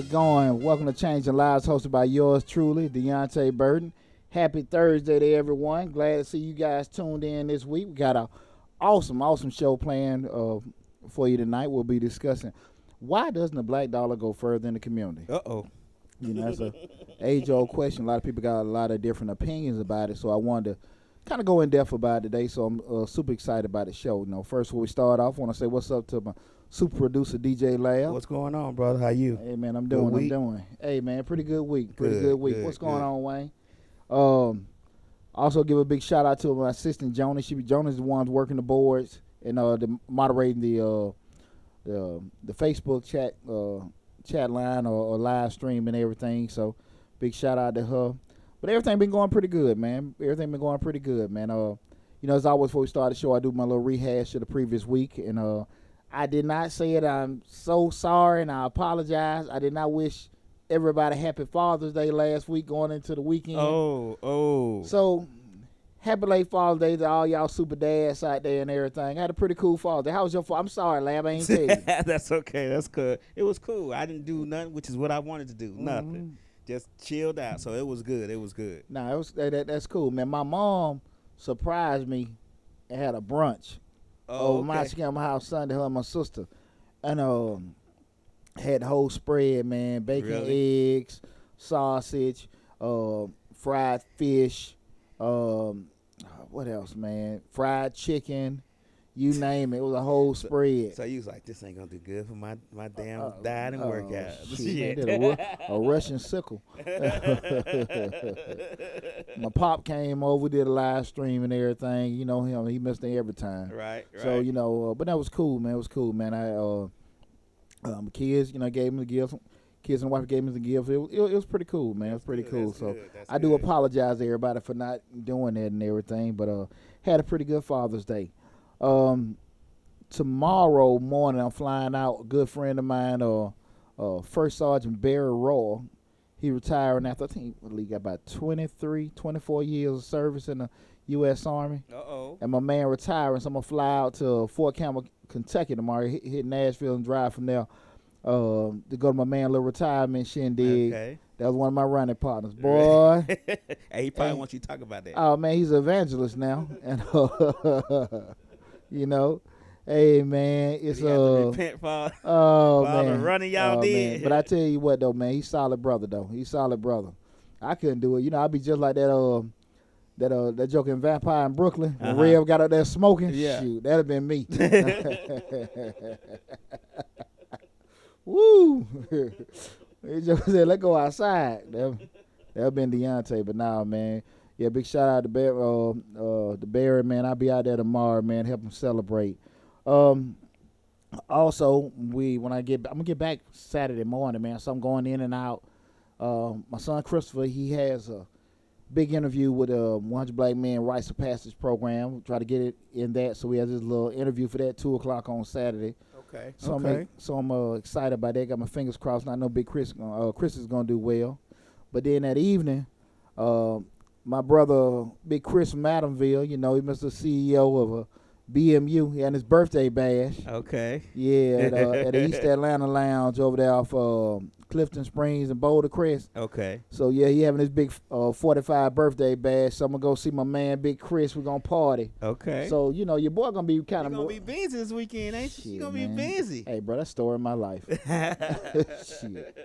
it going? Welcome to Changing Lives, hosted by yours truly, Deonte Burton. Happy Thursday to everyone. Glad to see you guys tuned in this week. We got an awesome show planned for you tonight. We'll be discussing why doesn't the black dollar go further in the community? Uh-oh. You know, that's a age-old question. A lot of people got a lot of different opinions about it, so I wanted to kind of go in depth about it today, so I'm super excited about the show. You know, first, before we start off, I want to say what's up to my super producer, DJ Lab. What's going on, brother? How you? Hey, man, I'm doing. Hey, man, pretty good week. Good week. What's going on, Wayne? Also give a big shout-out to my assistant, Jonas. Jonas is the one working the boards and moderating the Facebook chat line or live stream and everything. So big shout out to her. But everything been going pretty good, man. You know, as always before we start the show, I do my little rehash of the previous week. And I did not say it. I'm so sorry and I apologize. I did not wish everybody happy Father's Day last week going into the weekend. Oh. So happy late Father's Day to all y'all super dads out there and everything. I had a pretty cool Father's Day. How was your Father? I'm sorry, Lab. I ain't tell you. That's okay. That's good. It was cool. I didn't do nothing, which is what I wanted to do. Nothing. Just chilled out. So it was good. Nah, that's cool, man. My mom surprised me and had a brunch. She came to my house Sunday, her and my sister. And had the whole spread, man. Bacon, eggs, sausage, fried fish, what else, man? Fried chicken, you name it. It was a whole spread. So you was like, this ain't gonna do good for my damn diet and workout. Shit. Man, a Russian sickle. My pop came over, did a live stream and everything. You know him, he missed it every time. Right. So, you know, but that was cool, man. It was cool, man. My kids, you know, gave me the gift. Kids and wife gave me the gift. It was pretty cool, man. It was pretty cool. So I do apologize to everybody for not doing that and everything, but had a pretty good Father's Day. Tomorrow morning I'm flying out. A good friend of mine, First Sergeant Barry Roy, he retiring after I think he got about 24 years of service in the U.S. Army. And my man retiring, so I'm gonna fly out to Fort Campbell, Kentucky tomorrow. Hit Nashville and drive from there to go to my man little retirement shindig. Okay. That was one of my running partners, boy. Hey, he probably wants you to talk about that. Oh man, he's an evangelist now, and you know, hey man, it's repent for man, the running y'all did. Man. But I tell you what though, man, he's solid brother though. He's solid brother. I couldn't do it. You know, I'd be just like that joking vampire in Brooklyn. When Rev got up there smoking. Yeah. Shoot, that'd have been me. Woo! He just said, "Let's go outside." That'd been Deonte, but nah, man. Yeah, big shout out to Barry, man. I'll be out there tomorrow, man. Help him celebrate. Also, I'm gonna get back Saturday morning, man. So I'm going in and out. My son Christopher, he has a big interview with 100 Black Men Rites of Passage program. We'll try to get it in that. So we have this little interview for that 2:00 on Saturday. Okay. So I'm excited about that. Got my fingers crossed. And I know Big Chris is gonna do well. But then that evening, my brother Big Chris from Adamville, you know, he was the CEO of a BMU. He had his birthday bash. Okay. Yeah, at the East Atlanta Lounge over there off Clifton Springs and Boulder Crest. Okay. So yeah, he having his big 45 birthday bash. So I'm gonna go see my man Big Chris. We're gonna party. Okay. So you know your boy gonna be kind of gonna be busy this weekend, ain't you? You gonna be busy. Hey, bro, that's the story of my life. Shit.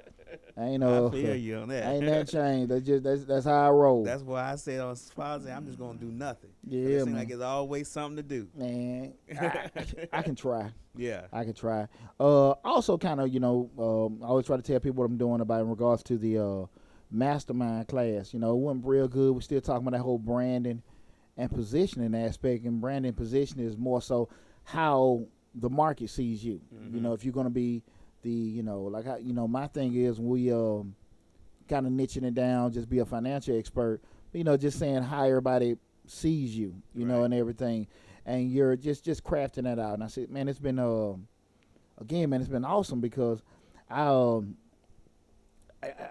I feel you on that. Ain't that changed. That's how I roll. That's why I said on Father's Day, I'm just gonna do nothing. Yeah, it seems man. like it's always something to do. Man, I can try. Yeah, I can try. Also, kind of, you know, I always try to tell people what I'm doing about in regards to the mastermind class. You know, it wasn't real good. We're still talking about that whole branding and positioning aspect. And branding and positioning is more so how the market sees you. You know, if you're gonna be my thing is we kind of niching it down, just be a financial expert, you know, just saying how everybody sees you, you know, and everything, and you're just crafting that out. And I said, man, it's been it's been awesome because I'm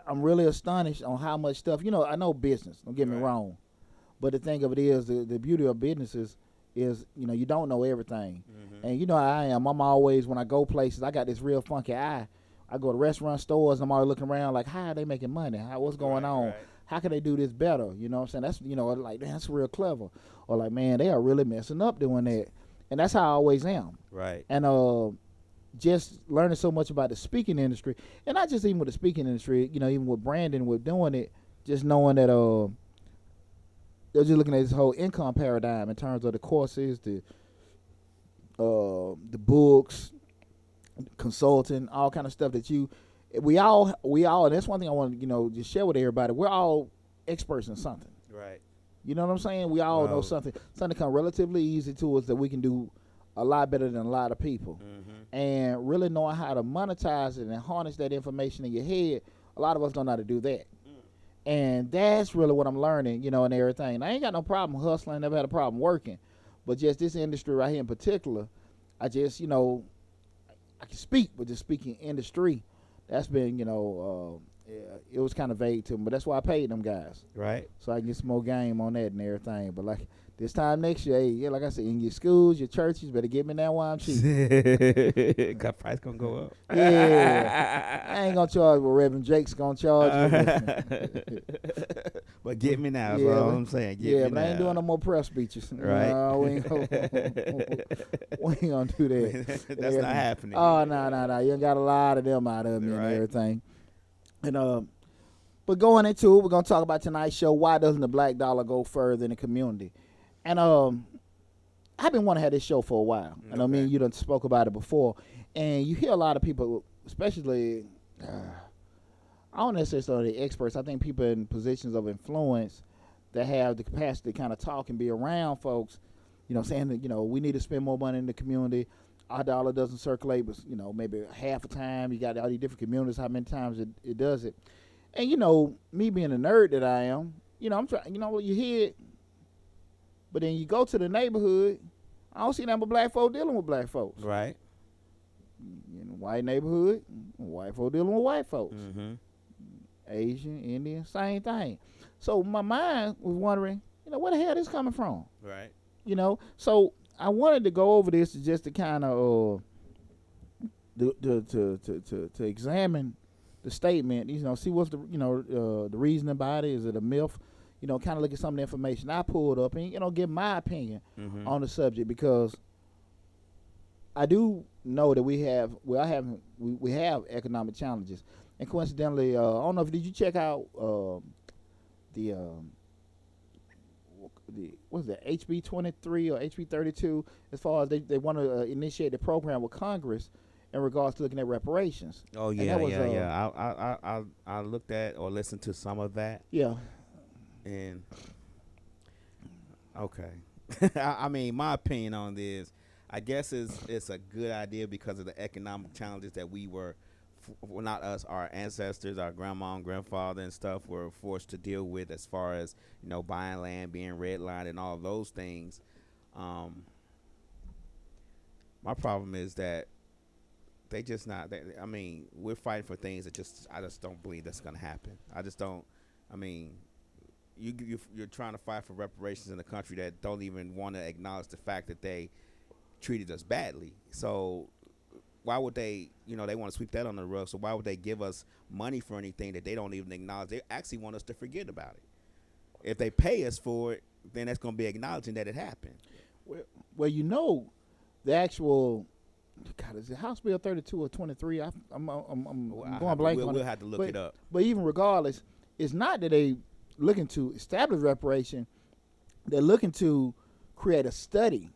really astonished on how much stuff, you know, I know business, don't get me wrong, but the thing of it is the beauty of business is, you know, you don't know everything. And you know how I am. I'm always, when I go places, I got this real funky eye. I go to restaurant stores and I'm always looking around like, how are they making money? What's going on? Right. How can they do this better? You know what I'm saying? That's, like, man, that's real clever. Or like, man, they are really messing up doing that. And that's how I always am. Right. And just learning so much about the speaking industry, and not just even with the speaking industry, even with branding, with doing it, just knowing that they're just looking at this whole income paradigm in terms of the courses, the books, consulting, all kind of stuff that we all, and that's one thing I want to, just share with everybody. We're all experts in something. Right. You know what I'm saying? We all know something come relatively easy to us that we can do a lot better than a lot of people. Mm-hmm. And really knowing how to monetize it and harness that information in your head, a lot of us don't know how to do that. And that's really what I'm learning, and everything. And I ain't got no problem hustling, never had a problem working. But just this industry right here in particular, I just, I can speak, but just speaking industry, that's been, it was kind of vague to me. But that's why I paid them guys. Right. So I can get some more game on that and everything. But like this time next year, yeah, like I said, in your schools, your churches, better get me that while I'm cheap. Got price gonna go up. Yeah. I ain't gonna charge what Reverend Jake's gonna charge me. But get me now, is all I'm saying. Get me but I ain't doing no more press speeches. Right. No, we ain't gonna do that. That's not happening. Oh, no. You got a lot of them out of me and everything. And but going into it, we're gonna talk about tonight's show. Why doesn't the black dollar go further in the community? And I've been wanting to have this show for a while. And I mean, you done spoke about it before, and you hear a lot of people, especially I don't necessarily say the experts. I think people in positions of influence that have the capacity to kind of talk and be around folks, saying that we need to spend more money in the community. Our dollar doesn't circulate, but maybe half the time. You got all these different communities. How many times it does it? And me being a nerd that I am, I'm trying. You hear it, but then you go to the neighborhood. I don't see nothing but black folk dealing with black folks. Right. In the white neighborhood, white folk dealing with white folks. Mm-hmm. Asian, Indian, same thing. So my mind was wondering, where the hell this coming from? Right. So I wanted to go over this just to kind of to examine the statement, see what's the the reason about it. Is it a myth? Kind of look at some of the information I pulled up and give my opinion on the subject, because I do know that we have economic challenges. And coincidentally, I don't know if did you check out the what is that, HB 23 or HB 32, as far as they want to initiate the program with Congress in regards to looking at reparations. Oh yeah, yeah. I looked at or listened to some of that. Yeah. And okay, I mean, my opinion on this, I guess it's a good idea because of the economic challenges that we were, well, not us, our ancestors, our grandma and grandfather and stuff were forced to deal with, as far as buying land, being redlined, and all of those things. My problem is that they just not. I mean, we're fighting for things that I just don't believe that's gonna happen. I just don't. I mean, you're trying to fight for reparations in a country that don't even want to acknowledge the fact that they treated us badly. So why would they, they want to sweep that under the rug. So why would they give us money for anything that they don't even acknowledge? They actually want us to forget about it. If they pay us for it, then that's going to be acknowledging that it happened. Well, the actual, God, is it House Bill 32 or 23? I'm going blank on it. We'll have to look it up. But even regardless, it's not that they looking to establish reparation. They're looking to create a study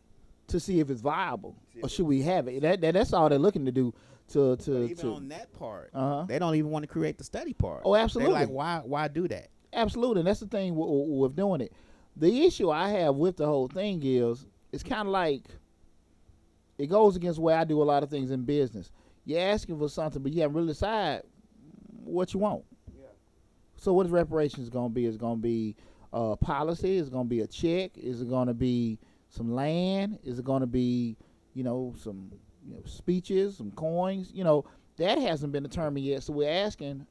to see if it's viable or should we have it. That's all they're looking to do. On that part, they don't even want to create the study part. Oh, absolutely. They're like, why do that? Absolutely, and that's the thing with doing it. The issue I have with the whole thing is it's kind of like it goes against the way I do a lot of things in business. You're asking for something, but you haven't really decided what you want. Yeah. So what is reparations going to be? It's going to be policy? Is it going to be a check? Is it going to be some land? Is it going to be, some speeches, some coins? That hasn't been determined yet. So we're asking,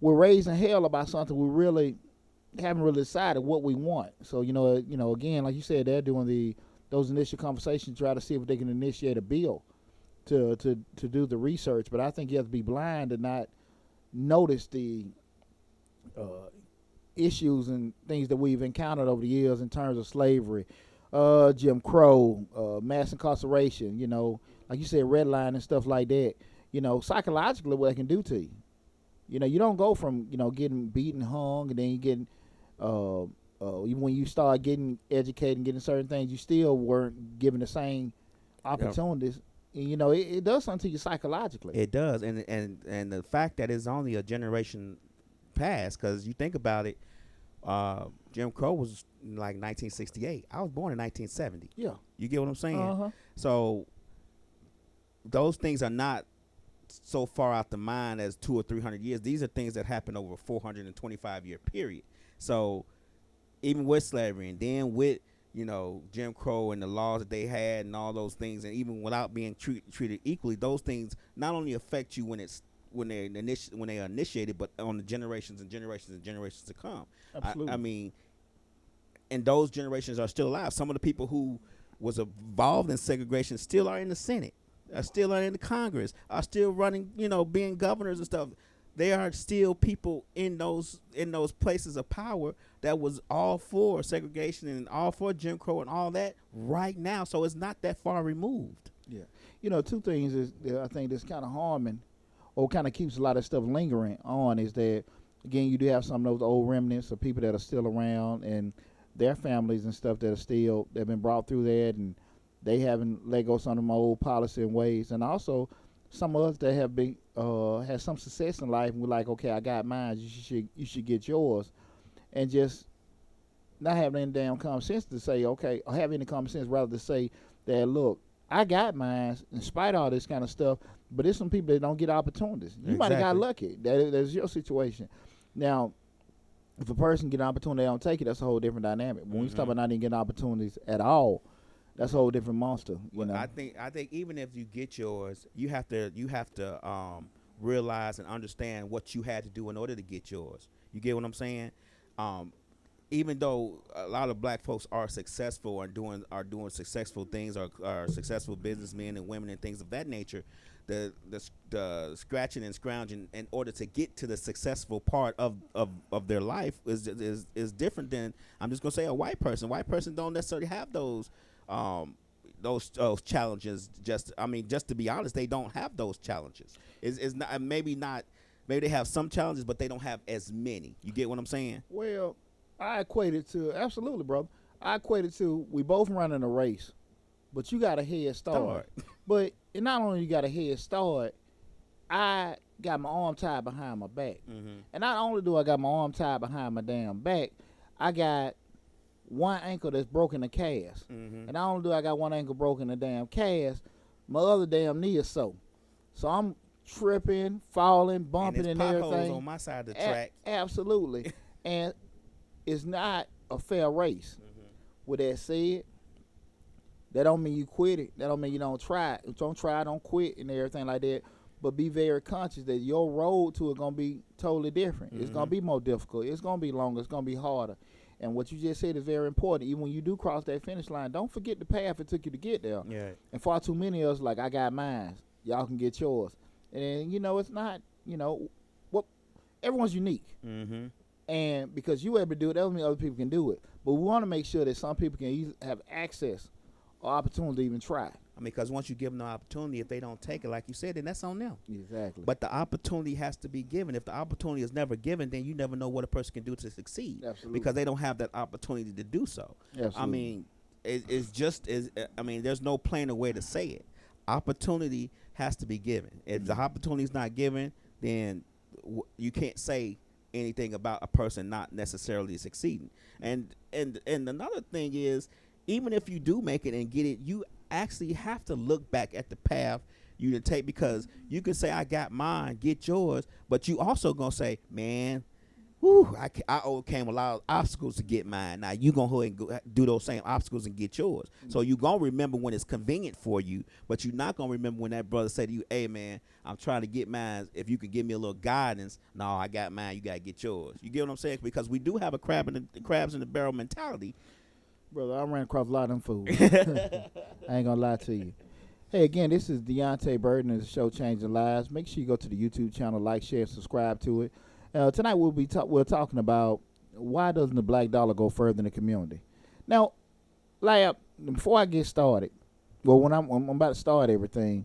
we're raising hell about something we really haven't really decided what we want. So, again, like you said, they're doing those initial conversations to try to see if they can initiate a bill. to do the research. But I think you have to be blind to not notice the uh, issues and things that we've encountered over the years in terms of slavery, Jim Crow, mass incarceration. Like you said, redline and stuff like that. Psychologically, what it can do to you. You don't go from getting beaten, hung, and then you getting even when you start getting educated and getting certain things, you still weren't given the same opportunities. Yep. It does something to you psychologically. It does, and the fact that it's only a generation past, because you think about it, Jim Crow was like 1968. I was born in 1970. Yeah, you get what I'm saying? Uh-huh. So those things are not so far out the mind as 200 or 300 years. These are things that happen over a 425-year period. So even with slavery, and then with Jim Crow and the laws that they had and all those things, and even without being treated equally, those things not only affect you when they are initiated, but on the generations and generations and generations to come. Absolutely. I mean, and those generations are still alive. Some of the people who was involved in segregation still are in the Senate, are still are in the Congress, are still running, being governors and stuff. There are still people in those places of power that was all for segregation and all for Jim Crow and all that right now. So it's not that far removed. Yeah. Two things is I think that's kind of harming or kind of keeps a lot of stuff lingering on is that, again, you do have some of those old remnants of people that are still around and their families and stuff that have been brought through that, and they haven't let go some of them old policy and ways. And also some of us that have been had some success in life, and we're like, okay, I got mine, you should get yours, and just not having any damn common sense to say, okay, or have any common sense rather to say that, look, I got mine in spite of all this kind of stuff, but there's some people that don't get opportunities. You might have got lucky. That's your situation. Now, if a person get an opportunity, they don't take it, that's a whole different dynamic. When we talk about not even getting opportunities at all, that's a whole different monster. I think even if you get yours, you have to realize and understand what you had to do in order to get yours. You get what I'm saying? Even though a lot of black folks are successful and are doing successful things, are successful businessmen and women and things of that nature, the scratching and scrounging in order to get to the successful part of their life is different than, I'm just gonna say, a white person. White person don't necessarily have those challenges. Just to be honest, they don't have those challenges. It's not maybe they have some challenges, but they don't have as many. You get what I'm saying? Well, I equate it to, absolutely, brother. I equate it to, we both running a race, but you got a head start. But not only you got a head start, I got my arm tied behind my back. Mm-hmm. And not only do I got my arm tied behind my damn back, I got one ankle that's broken a cast. Mm-hmm. And not only do I got one ankle broken a damn cast, my other damn knee is so. So I'm tripping, falling, bumping, and everything. Potholes on my side of the track. Absolutely. And it's not a fair race. Mm-hmm. With that said, that don't mean you quit it. That don't mean you don't try it. Don't try, don't quit, and everything like that. But be very conscious that your road to it gonna be totally different. Mm-hmm. It's gonna be more difficult. It's gonna be longer. It's gonna be harder. And what you just said is very important. Even when you do cross that finish line, don't forget the path it took you to get there. Yeah. And far too many of us like, I got mine. Y'all can get yours. And it's not. Everyone's unique. Mm-hmm. And because you able to do it, that doesn't mean other people can do it. But we want to make sure that some people can have access or opportunity to even try. Because once you give them the opportunity, if they don't take it, like you said, then that's on them. Exactly. But the opportunity has to be given. If the opportunity is never given, then you never know what a person can do to succeed. Absolutely. Because they don't have that opportunity to do so. Absolutely. There's no plainer way to say it. Opportunity has to be given. If the opportunity is not given, then you can't say anything about a person not necessarily succeeding. And another thing is, even if you do make it and get it, you actually have to look back at the path you to take, because you can say, I got mine, get yours, but you also gonna say, man, I overcame a lot of obstacles to get mine. Now you gonna go and do those same obstacles and get yours. Mm-hmm. So you gonna remember when it's convenient for you, but you're not gonna remember when that brother said to you, hey man, I'm trying to get mine. If you could give me a little guidance, no, I got mine, you gotta get yours. You get what I'm saying? Because we do have a crabs in the barrel mentality. Brother, I ran across a lot of them fools. I ain't gonna lie to you. Hey, again, this is Deonte Burden and the show Changing Lives. Make sure you go to the YouTube channel, like, share, subscribe to it. Tonight we're talking about why doesn't the black dollar go further in the community? Now, Lab, before I get started, well, when I'm about to start everything,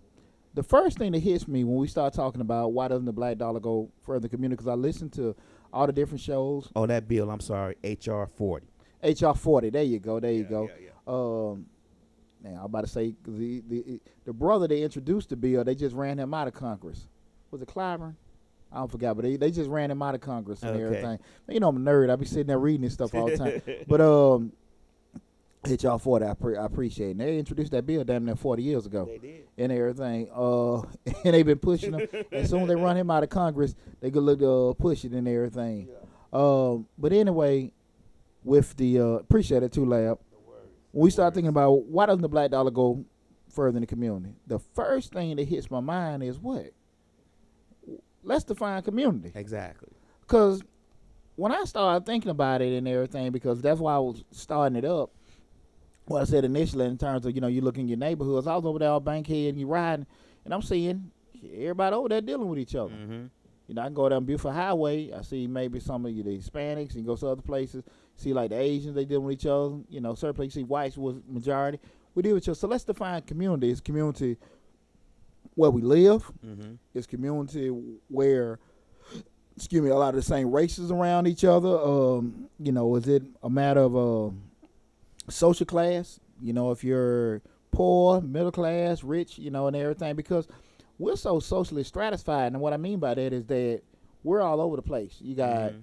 the first thing that hits me when we start talking about why doesn't the black dollar go further in the community, because I listen to all the different shows. Oh, that bill, I'm sorry, HR 40. HR 40, there you go. Yeah. Now, I'm about to say, the brother they introduced the bill, they just ran him out of Congress. Was it Clyburn? I don't forget, but they just ran him out of Congress and everything. You know, I'm a nerd. I be sitting there reading this stuff all the time. But HR 40, I appreciate it. They introduced that bill damn near 40 years ago. They did. And everything. And they've been pushing him. As soon as they run him out of Congress, they could look push it and everything. Yeah. But anyway, with the appreciate it too, Lab. When we start thinking about why doesn't the black dollar go further in the community, the first thing that hits my mind is what? Let's define community. Exactly. Because when I started thinking about it and everything, because that's why I was starting it up, what I said initially in terms of, you look in your neighborhoods, I was over there all Bankhead and you riding, and I'm seeing everybody over there dealing with each other. Mm-hmm. I can go down Beaufort Highway, I see maybe some of the Hispanics, and go to other places, see like the Asians, they dealing with each other. Certain places you see whites was majority. We deal with each other. So let's define community. It's community where we live. Mm-hmm. It's community where, a lot of the same races around each other. Is it a matter of social class? If you're poor, middle class, rich, and everything, because we're so socially stratified. And what I mean by that is that we're all over the place. You got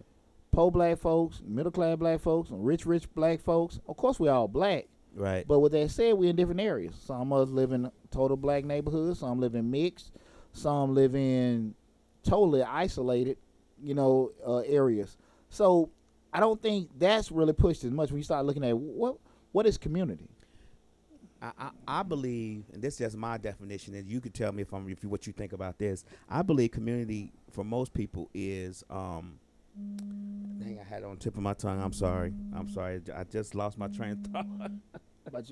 poor black folks, middle class black folks, and rich black folks. Of course, we're all black. Right. But with that said, we're in different areas. Some of us live in total black neighborhoods. Some live in mixed. Some live in totally isolated, areas. So I don't think that's really pushed as much when you start looking at what is community. I believe, and this is just my definition, and you could tell me if what you think about this. I believe community for most people is dang, I had it on the tip of my tongue. I'm sorry. I just lost my train of thought. But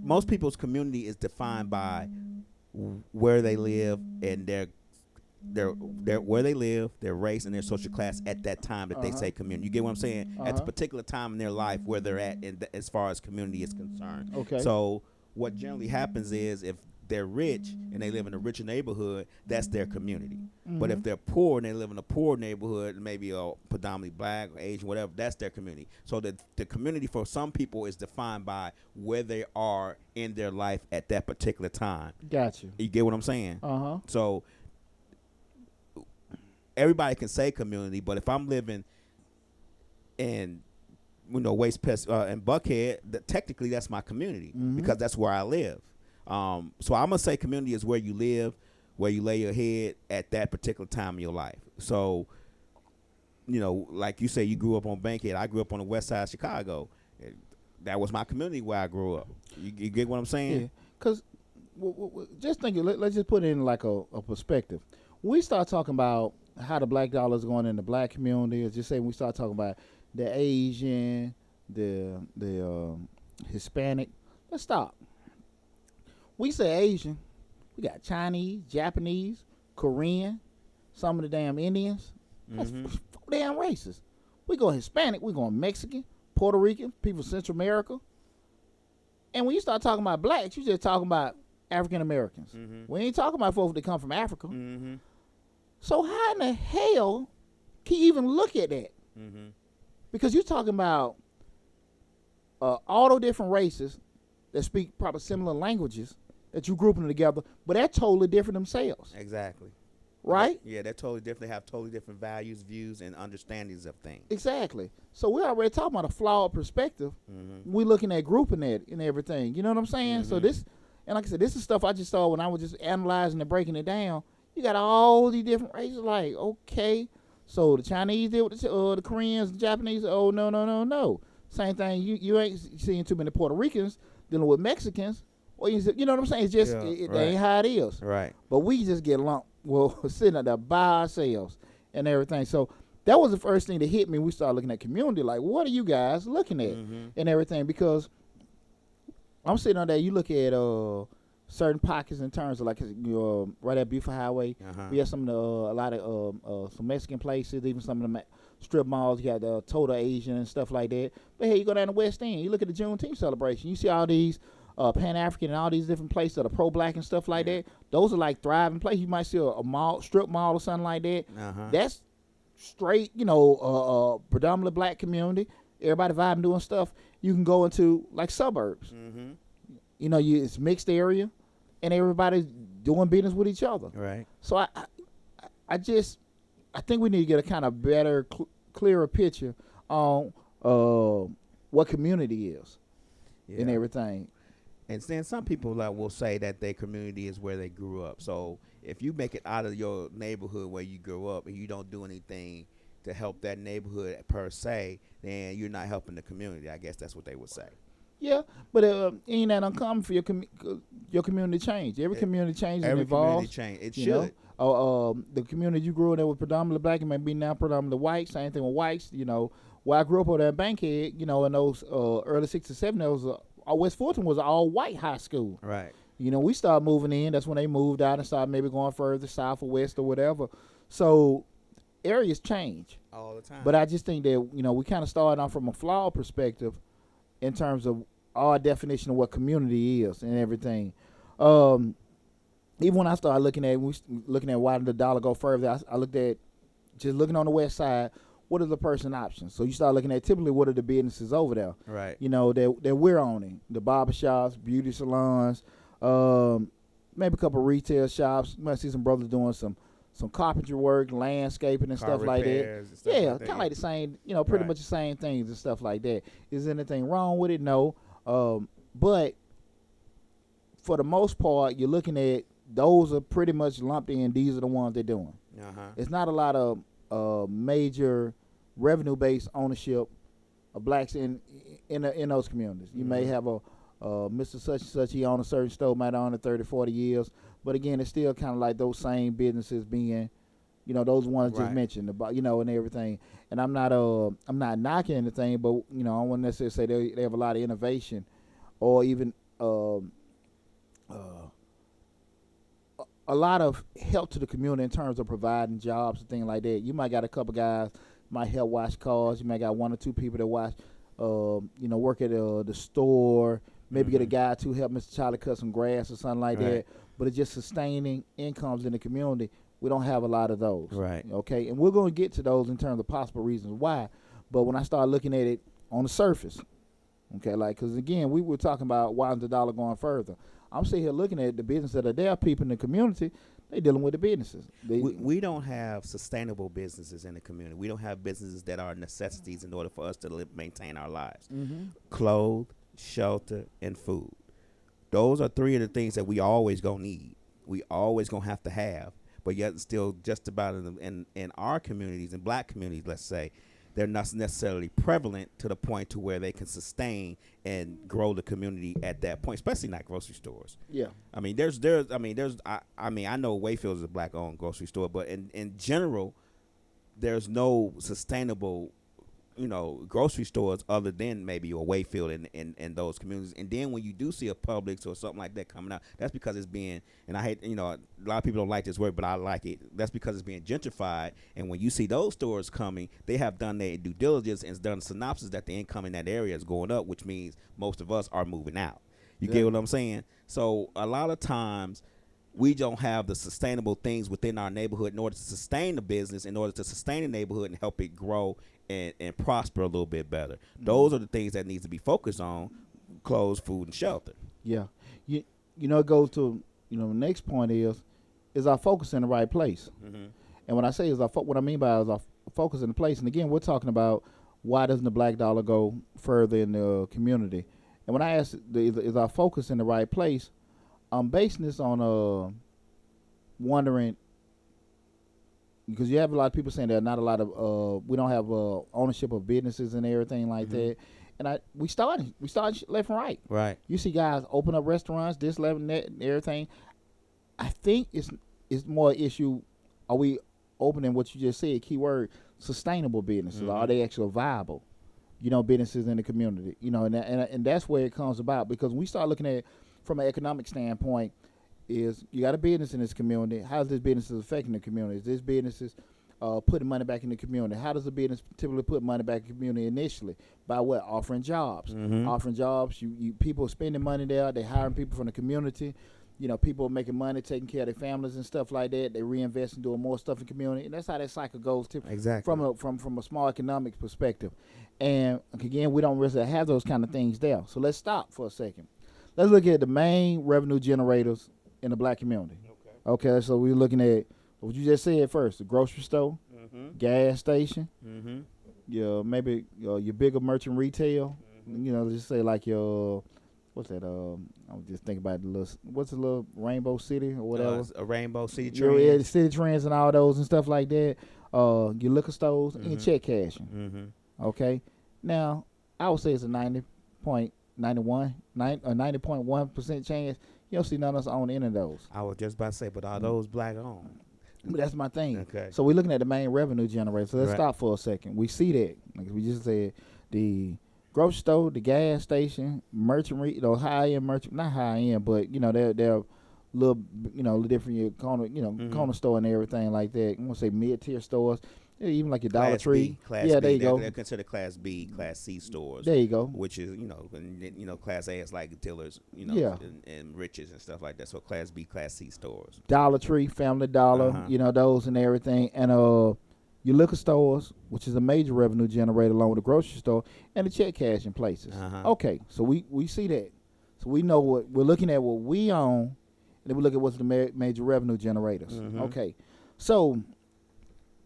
Most people's community is defined by where they live and their where they live, their race, and their social class at that time that they say community. You get what I'm saying? At the particular time in their life where they're at, as far as community is concerned. Okay. So what generally happens is if they're rich and they live in a richer neighborhood, that's their community. But if they're poor and they live in a poor neighborhood, maybe predominantly black or Asian, whatever, that's their community. So the community for some people is defined by where they are in their life at that particular time. Gotcha. You get what I'm saying? So everybody can say community, but if I'm living in Waste Pest and Buckhead, technically that's my community because that's where I live. So I'm gonna say community is where you live, where you lay your head at that particular time in your life. So, like you say, you grew up on Bankhead. I grew up on the west side of Chicago. That was my community where I grew up. You get what I'm saying? Yeah. Because just think, let's just put it in like a perspective. When we start talking about how the black dollar is going in the black community, as just say when we start talking about the Asian, the Hispanic, let's stop. We say Asian, we got Chinese, Japanese, Korean, some of the damn Indians. That's four damn races. We go Hispanic, we go Mexican, Puerto Rican, people from Central America. And when you start talking about blacks, you just talking about African Americans. We ain't talking about folks that come from Africa. So how in the hell can you even look at that? Because you're talking about all those different races that speak probably similar languages that you grouping them together, but they're totally different themselves. Exactly. Right? Yeah, they're totally different. They have totally different values, views, and understandings of things. Exactly. So we're already talking about a flawed perspective. We're looking at grouping that and everything. You know what I'm saying? So this, and like I said, this is stuff I just saw when I was just analyzing and breaking it down. You got all these different races. Like, okay, so the Chinese deal with the Koreans, the Japanese. Oh no. Same thing. You ain't seeing too many Puerto Ricans dealing with Mexicans. Or you know what I'm saying? It's just that ain't how it is. Right. But we just get lumped. Well, sitting up there by ourselves and everything. So that was the first thing that hit me. We started looking at community. Like, what are you guys looking at and everything? Because I'm sitting on there. You look at certain pockets in terms of like right at Buford Highway. We have some of the a lot of some Mexican places, even some of the strip malls. You got the total Asian and stuff like that. But hey, you go down to West End, you look at the Juneteenth celebration. You see all these Pan African and all these different places that are pro black and stuff like that. Those are like thriving places. You might see a mall, strip mall or something like that. That's straight, predominantly black community. Everybody vibing doing stuff. You can go into like suburbs. It's mixed area, and everybody's doing business with each other. Right. So I think we need to get a kind of better, clearer picture on what community is and everything. And then some people will say that their community is where they grew up. So if you make it out of your neighborhood where you grew up and you don't do anything to help that neighborhood per se, then you're not helping the community. I guess that's what they would say. Yeah, but ain't that uncommon for your community change? Every community changes and evolves. Every community change. It should. The community you grew up in was predominantly black and maybe now predominantly white. Same thing with whites. Where I grew up over there in Bankhead, in those early 60s, 70s, West Fulton was an all-white high school. Right. We started moving in. That's when they moved out and started maybe going further south or west or whatever. So areas change. All the time. But I just think that, we kind of started off from a flawed perspective in terms of our definition of what community is and everything. Even when I started looking at why did the dollar go further, I looked at just looking on the west side, what are the person options? So you start looking at typically what are the businesses over there. Right. That we're owning. The barbershops, beauty salons, maybe a couple of retail shops. You might see some brothers doing some carpentry work, landscaping and stuff like that. Yeah, kind of like the same, pretty much the same things and stuff like that. Is anything wrong with it? No. But for the most part, you're looking at those are pretty much lumped in. These are the ones they're doing. It's not a lot of major revenue-based ownership of blacks in those communities. You may have a Mr. Such and Such, he owns a certain store, might own it 30, 40 years. But again, it's still kind of like those same businesses being, those ones just mentioned, about, and everything. And I'm not knocking anything, but I don't want to necessarily say they have a lot of innovation, or even a lot of help to the community in terms of providing jobs and things like that. You might got a couple guys might help wash cars. You might got one or two people that wash, work at the store. Maybe get a guy to help Mr. Charlie cut some grass or something like that. But it's just sustaining incomes in the community. We don't have a lot of those. Right. Okay, and we're going to get to those in terms of possible reasons why. But when I start looking at it on the surface, okay, because again, we were talking about why is the dollar going further. I'm sitting here looking at the business that are there, people in the community, they dealing with the businesses. We don't have sustainable businesses in the community. We don't have businesses that are necessities in order for us to maintain our lives. Clothes, shelter, and food. Those are three of the things that we always gonna need. We always gonna have to have. But yet still just about in our communities, in black communities, let's say, they're not necessarily prevalent to the point to where they can sustain and grow the community at that point, especially not grocery stores. Yeah. I mean, I know Wayfield is a black-owned grocery store, but in general, there's no sustainable, grocery stores other than maybe a Wayfield in those communities. And then when you do see a Publix or something like that coming out, that's because it's being, and I hate, a lot of people don't like this word, but I like it. That's because it's being gentrified. And when you see those stores coming, they have done their due diligence and done a synopsis that the income in that area is going up, which means most of us are moving out. You get what I'm saying? So a lot of times we don't have the sustainable things within our neighborhood in order to sustain the business, in order to sustain the neighborhood and help it grow and prosper a little bit better. Those are the things that needs to be focused on: clothes, food, and shelter. Yeah. It goes to, the next point is our focus in the right place. And when I say what I mean by is our focus in the place, and again, we're talking about why doesn't the black dollar go further in the community? And when I ask, is our focus in the right place, I'm basing this on wondering, because you have a lot of people saying there are not a lot of we don't have ownership of businesses and everything like that. And we started left and right. Right. You see guys open up restaurants, this, left, and that, and everything. I think it's more issue. Are we opening what you just said? Keyword: sustainable businesses. Are they actually viable? Businesses in the community. And that's where it comes about, because we start looking at from an economic standpoint, is you got a business in this community. How's this business affecting the community? Is this business putting money back in the community? How does a business typically put money back in the community initially? By what? Offering jobs. Offering jobs. You people spending money there. They hiring people from the community. You know, people making money, taking care of their families and stuff like that. They reinvest and doing more stuff in the community, and that's how that cycle goes. Exactly. From a small economic perspective, and again, we don't really have those kind of things there. So let's stop for a second. Let's look at the main revenue generators in the black community. Okay, so we're looking at what you just said first: the grocery store, gas station, maybe your bigger merchant retail. You know, just say like your what's that? I'm just thinking about what's the little Rainbow City or whatever. A Rainbow City Trends. Trends. Yeah, City Trends and all those and stuff like that. Your liquor stores and check cashing. Okay. Now, I would say it's a 90.1% chance you don't see none of us own any of those. I was just about to say, but are those black owned? But that's my thing. Okay. So we're looking at the main revenue generator. So let's stop for a second. We see that. Like we just said, the grocery store, the gas station, merchant, high-end merchant, not high-end, but, they're little, different corner store and everything like that. I'm going to say mid-tier stores. Yeah, even like your Dollar Class Tree. B, Class yeah, B. there you go. They're considered Class B, Class C stores. There you go. Which is, Class A is like dealers, and riches and stuff like that. So Class B, Class C stores. Dollar Tree, Family Dollar, those and everything. And your liquor stores, which is a major revenue generator along with the grocery store, and the check cashing places. Okay, so we see that. So we know what we're looking at, what we own, and then we look at what's the major revenue generators. Okay, so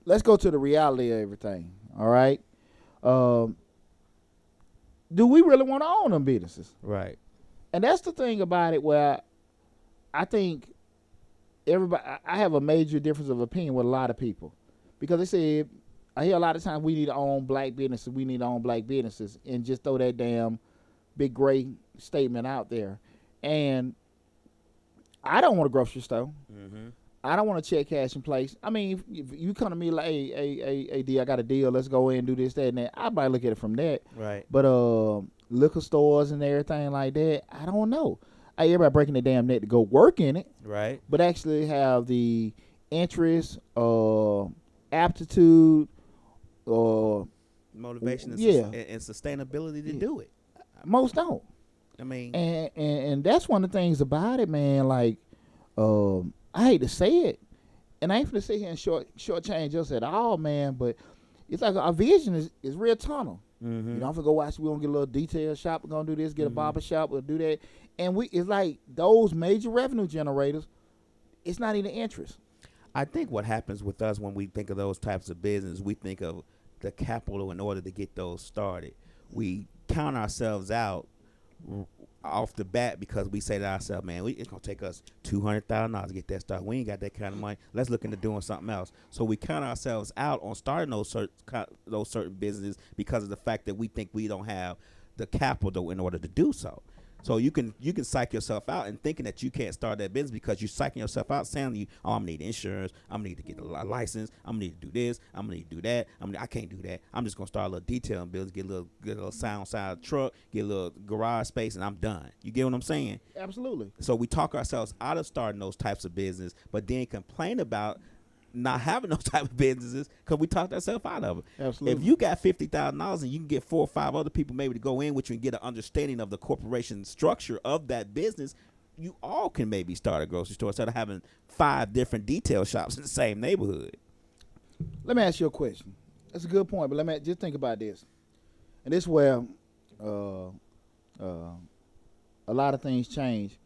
let's go to the reality of everything, all right? Do we really want to own them businesses? Right. And that's the thing about it where I think I have a major difference of opinion with a lot of people. Because they say, I hear a lot of times we need to own black businesses, and just throw that damn big gray statement out there. And I don't want a grocery store. I don't want a check cashing place. I mean, if you come to me like, hey, D, I got a deal. Let's go in and do this, that, and that. I might look at it from that. Right. But liquor stores and everything like that, I don't know. Everybody breaking the damn neck to go work in it. Right. But actually have the interest, aptitude, motivation, and sustainability to do it. Most don't. I mean, and that's one of the things about it, man. Like, I hate to say it, and I ain't finna sit here and shortchange us at all, man. But it's like our vision is real tunnel. I'm gonna go watch. We gonna get a little detail shop. We're gonna do this. Get a barber shop. We'll do that. And it's like those major revenue generators. It's not even interest. I think what happens with us when we think of those types of business, we think of the capital in order to get those started. We count ourselves out off the bat because we say to ourselves, man, it's going to take us $200,000 to get that started. We ain't got that kind of money. Let's look into doing something else. So we count ourselves out on starting those certain businesses because of the fact that we think we don't have the capital in order to do so. So you can psych yourself out and thinking that you can't start that business because you're psyching yourself out, saying I'm gonna need insurance, I'm gonna need to get a license, I'm gonna need to do this, I'm gonna need to do that. I can't do that. I'm just gonna start a little detailing business, get a little sound side truck, get a little garage space, and I'm done. You get what I'm saying? Absolutely. So we talk ourselves out of starting those types of business, but then complain about not having those type of businesses because we talked ourselves out of it. Absolutely. If you got $50,000 and you can get 4 or 5 other people maybe to go in with you and get an understanding of the corporation structure of that business, you all can maybe start a grocery store instead of having 5 different detail shops in the same neighborhood. Let me ask you a question. That's a good point, but let me just think about this. And this is where a lot of things change.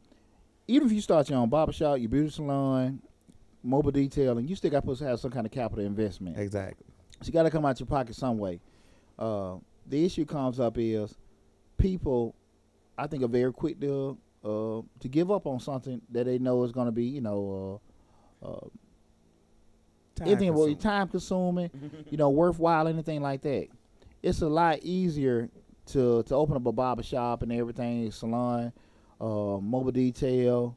Even if you start your own barbershop, your beauty salon, mobile detailing, you still got to have some kind of capital investment. Exactly. So you got to come out your pocket some way. The issue comes up is people, I think, are very quick to give up on something that they know is going to be, time consuming, worthwhile, anything like that. It's a lot easier to open up a barbershop and everything, salon, mobile detail,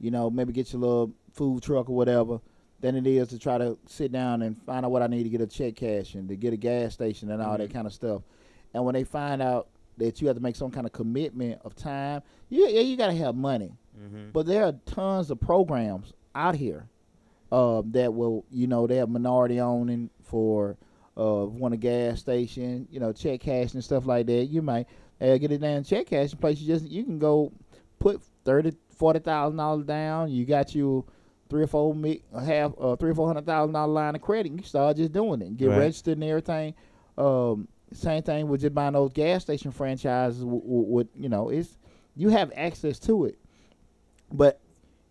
maybe get your little food truck or whatever, than it is to try to sit down and find out what I need to get a check cash and to get a gas station and all that kind of stuff. And when they find out that you have to make some kind of commitment of time. You got to have money, but there are tons of programs out here that will, they have minority owning for one a gas station, check cash and stuff like that. You might get a damn check cash place. You can go put $40,000 down. You got you $300,000 line of credit. You start just doing it and get registered and everything. Same thing with just buying those gas station franchises. With you have access to it, but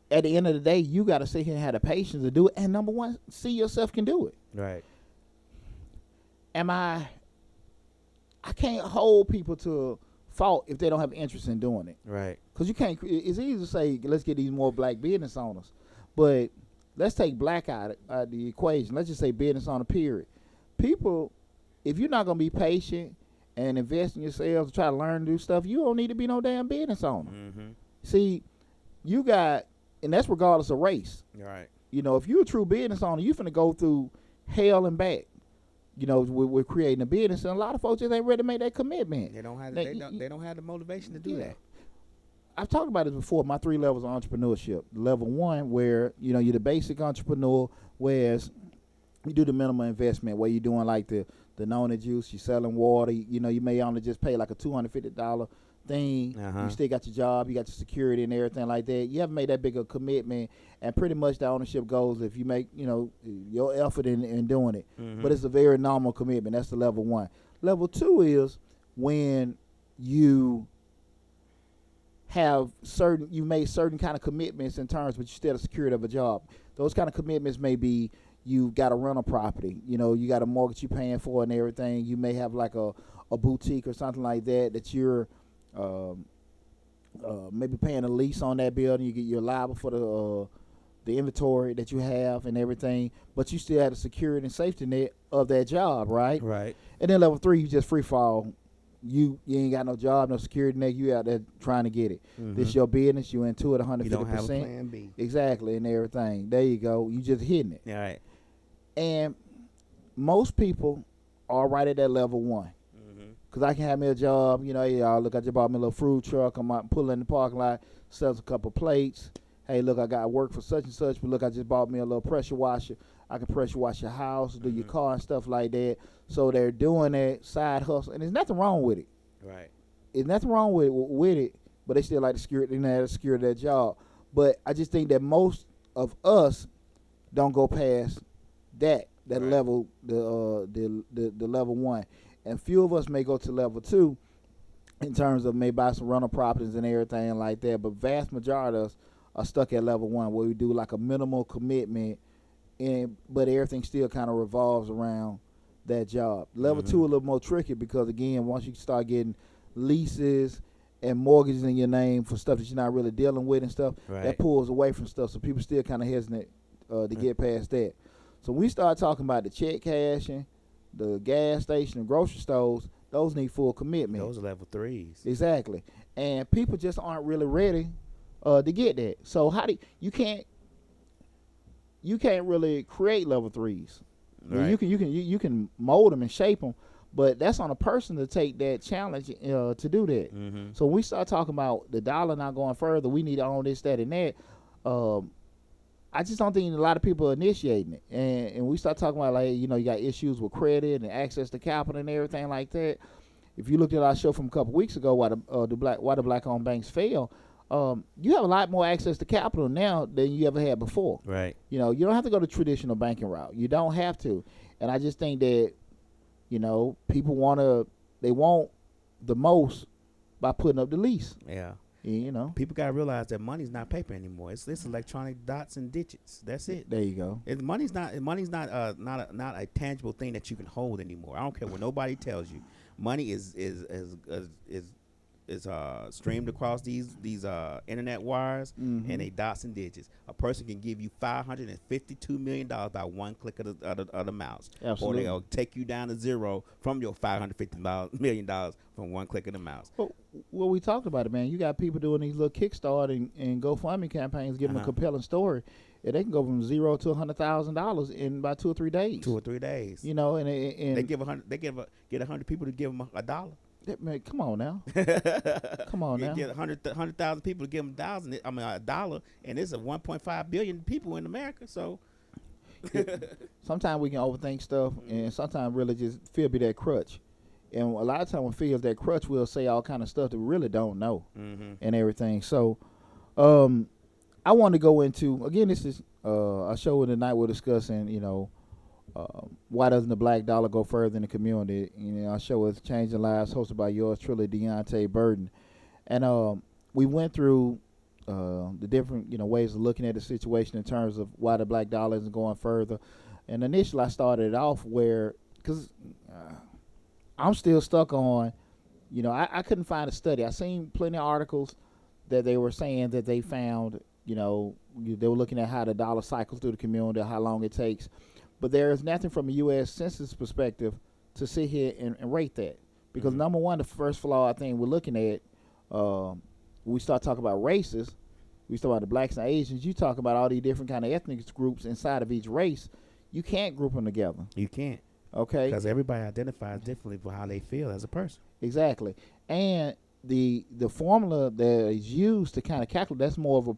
at the end of the day, you got to sit here and have the patience to do it. And number one, see yourself can do it. Right. I can't hold people to fault if they don't have interest in doing it. Right. Because you can't. It's easy to say, let's get these more black business owners, but let's take black out of the equation. Let's just say business owner, period. People, if you're not gonna be patient and invest in yourself to try to learn new stuff, you don't need to be no damn business owner. See, you got, and that's regardless of race. Right. If you're a true business owner, you finna go through hell and back. We're creating a business, and a lot of folks just ain't ready to make that commitment. They don't have the motivation to do that. I've talked about this before. My 3 levels of entrepreneurship. Level 1, where you're the basic entrepreneur, whereas you do the minimal investment, where you're doing like the Nona juice, you're selling water. You may only just pay like a $250 thing. You still got your job, you got your security and everything like that. You haven't made that big a commitment, and pretty much the ownership goes if you make your effort in doing it. But it's a very normal commitment. That's the level 1. Level 2 is when you made certain kind of commitments in terms, but you still the security of a job. Those kind of commitments may be you got a rental property, you got a mortgage you're paying for and everything. You may have like a boutique or something like that you're maybe paying a lease on that building. You're liable for the inventory that you have and everything, but you still have the security and safety net of that job, right? Right. And then level 3, you just free fall. You ain't got no job, no security net. You out there trying to get it. This your business. You into it 150%. You don't have a plan B. Exactly, and everything. There you go. You just hitting it. All right. And most people are right at that level 1. Because I can have me a job, y'all, look, I just bought me a little food truck. I'm out pulling in the parking lot, sells a couple plates. Hey, look, I got work for such and such, but look, I just bought me a little pressure washer. I can pressure wash your house, do your car and stuff like that. So they're doing that side hustle, and there's nothing wrong with it. Right. There's nothing wrong with it, but they still like to secure their job. But I just think that most of us don't go past that right. level, the level 1. And few of us may go to level 2 in terms of maybe buy some rental properties and everything like that. But vast majority of us are stuck at level 1, where we do like a minimal commitment, but everything still kind of revolves around that job. Level 2 a little more tricky because, again, once you start getting leases and mortgages in your name for stuff that you're not really dealing with and stuff, that pulls away from stuff. So people still kind of hesitant to get past that. So we start talking about the check cashing, the gas station, and grocery stores. Those need full commitment. Those are level 3s. Exactly. And people just aren't really ready to get that. So you can't really create level 3s. Right. You can mold them and shape them, but that's on a person to take that challenge to do that. So when we start talking about the dollar not going further, we need to own this, that, and that. I just don't think a lot of people are initiating it. And we start talking about, like, you got issues with credit and access to capital and everything like that. If you looked at our show from a couple weeks ago, why the black-owned banks fail, you have a lot more access to capital now than you ever had before. Right. You don't have to go the traditional banking route. You don't have to. And I just think that, people want the most by putting up the least. Yeah. People gotta realize that money's not paper anymore. It's electronic dots and digits. That's it. There you go. Money's not a tangible thing that you can hold anymore. I don't care what nobody tells you. Money is streamed across these internet wires, and they dots and digits. A person can give you $552 million by one click of the mouse. Absolutely. Or they'll take you down to zero from your $550 million from one click of the mouse. Well, we talked about it, man. You got people doing these little Kickstarter and GoFundMe campaigns, giving a compelling story, and they can go from zero to $100,000 in about 2 or 3 days. 2 or 3 days. And they get 100 people to give them $1. Man, come on now. Come on You now. get 100,000 people to give them a dollar, and it's a 1.5 billion people in America. So Sometimes we can overthink stuff, and sometimes really just fear be that crutch. And a lot of times when fear is that crutch, we'll say all kind of stuff that we really don't know and everything. So I want to go into, again, this is a show tonight we're discussing, why doesn't the black dollar go further in the community? Our show is Changing Lives, hosted by yours truly, Deonte Burden. And we went through the different, ways of looking at the situation in terms of why the black dollar isn't going further. And initially I started it off because I'm still stuck on, I couldn't find a study. I seen plenty of articles that they were saying that they found, they were looking at how the dollar cycles through the community, how long it takes. But there is nothing from a U.S. Census perspective to sit here and rate that. Because number one, the first flaw I think we're looking at, when we start talking about races, we start about the blacks and Asians, you talk about all these different kind of ethnic groups inside of each race. You can't group them together. you can't. Okay? Because everybody identifies differently for how they feel as a person. Exactly. And the formula that is used to kind of calculate, that's more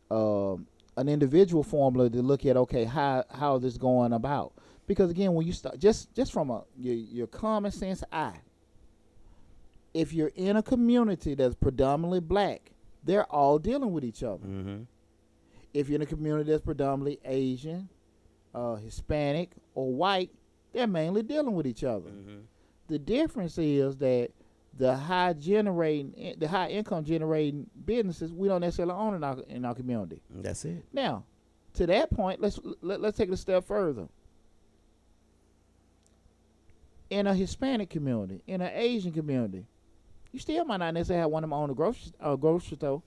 of an individual formula to look at, okay, how is this going about? Because again, when you start just from your common sense eye, if you're in a community that's predominantly black, they're all dealing with each other. If you're in a community that's predominantly Asian, Hispanic, or white, they're mainly dealing with each other. The difference is that the high income generating businesses we don't necessarily own in our community. That's it. Now, to that point, let's take it a step further. In a Hispanic community, in an Asian community, you still might not necessarily have one of them own a grocery store.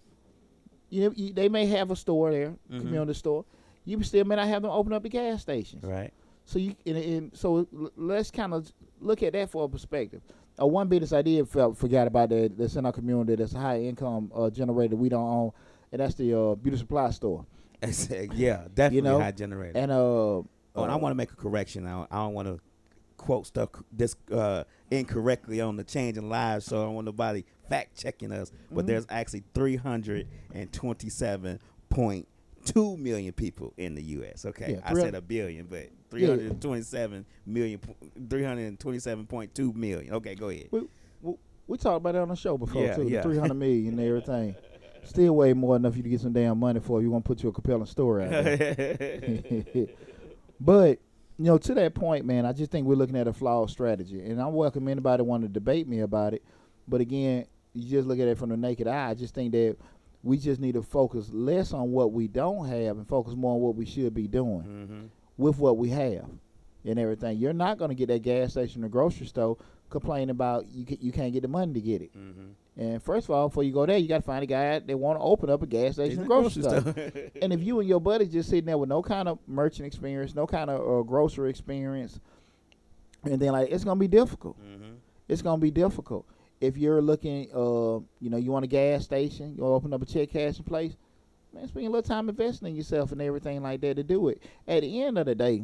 They may have a store there, community store. You still may not have them open up the gas stations. Right. So so let's kind of look at that for a perspective. One business I did forgot about that's in our community that's a high income generator we don't own, and that's the beauty supply store. Yeah, definitely high generator. And and I want to make a correction. I don't want to quote stuff this incorrectly on the Changing Lives, so I don't want nobody fact checking us. But there's actually 327.2 million people in the U.S. Okay, I said a billion, but 327.2 million. Okay, go ahead. We talked about that on the show before too. Yeah. 300 million and everything. Still way more enough you to get some damn money for if you want to put you a compelling story out there. But to that point, man, I just think we're looking at a flawed strategy, and I welcome anybody want to debate me about it. But again, you just look at it from the naked eye. I just think that we just need to focus less on what we don't have and focus more on what we should be doing with what we have and everything. You're not going to get that gas station or grocery store complaining about you can't get the money to get it. And first of all, before you go there, you got to find a guy that want to open up a gas station or grocery store. And if you and your buddy just sitting there with no kind of merchant experience, no kind of grocery experience, and then it's going to be difficult. It's going to be difficult. If you're looking, you want a gas station, you open up a check cashing place, man, spend a little time investing in yourself and everything like that to do it. At the end of the day,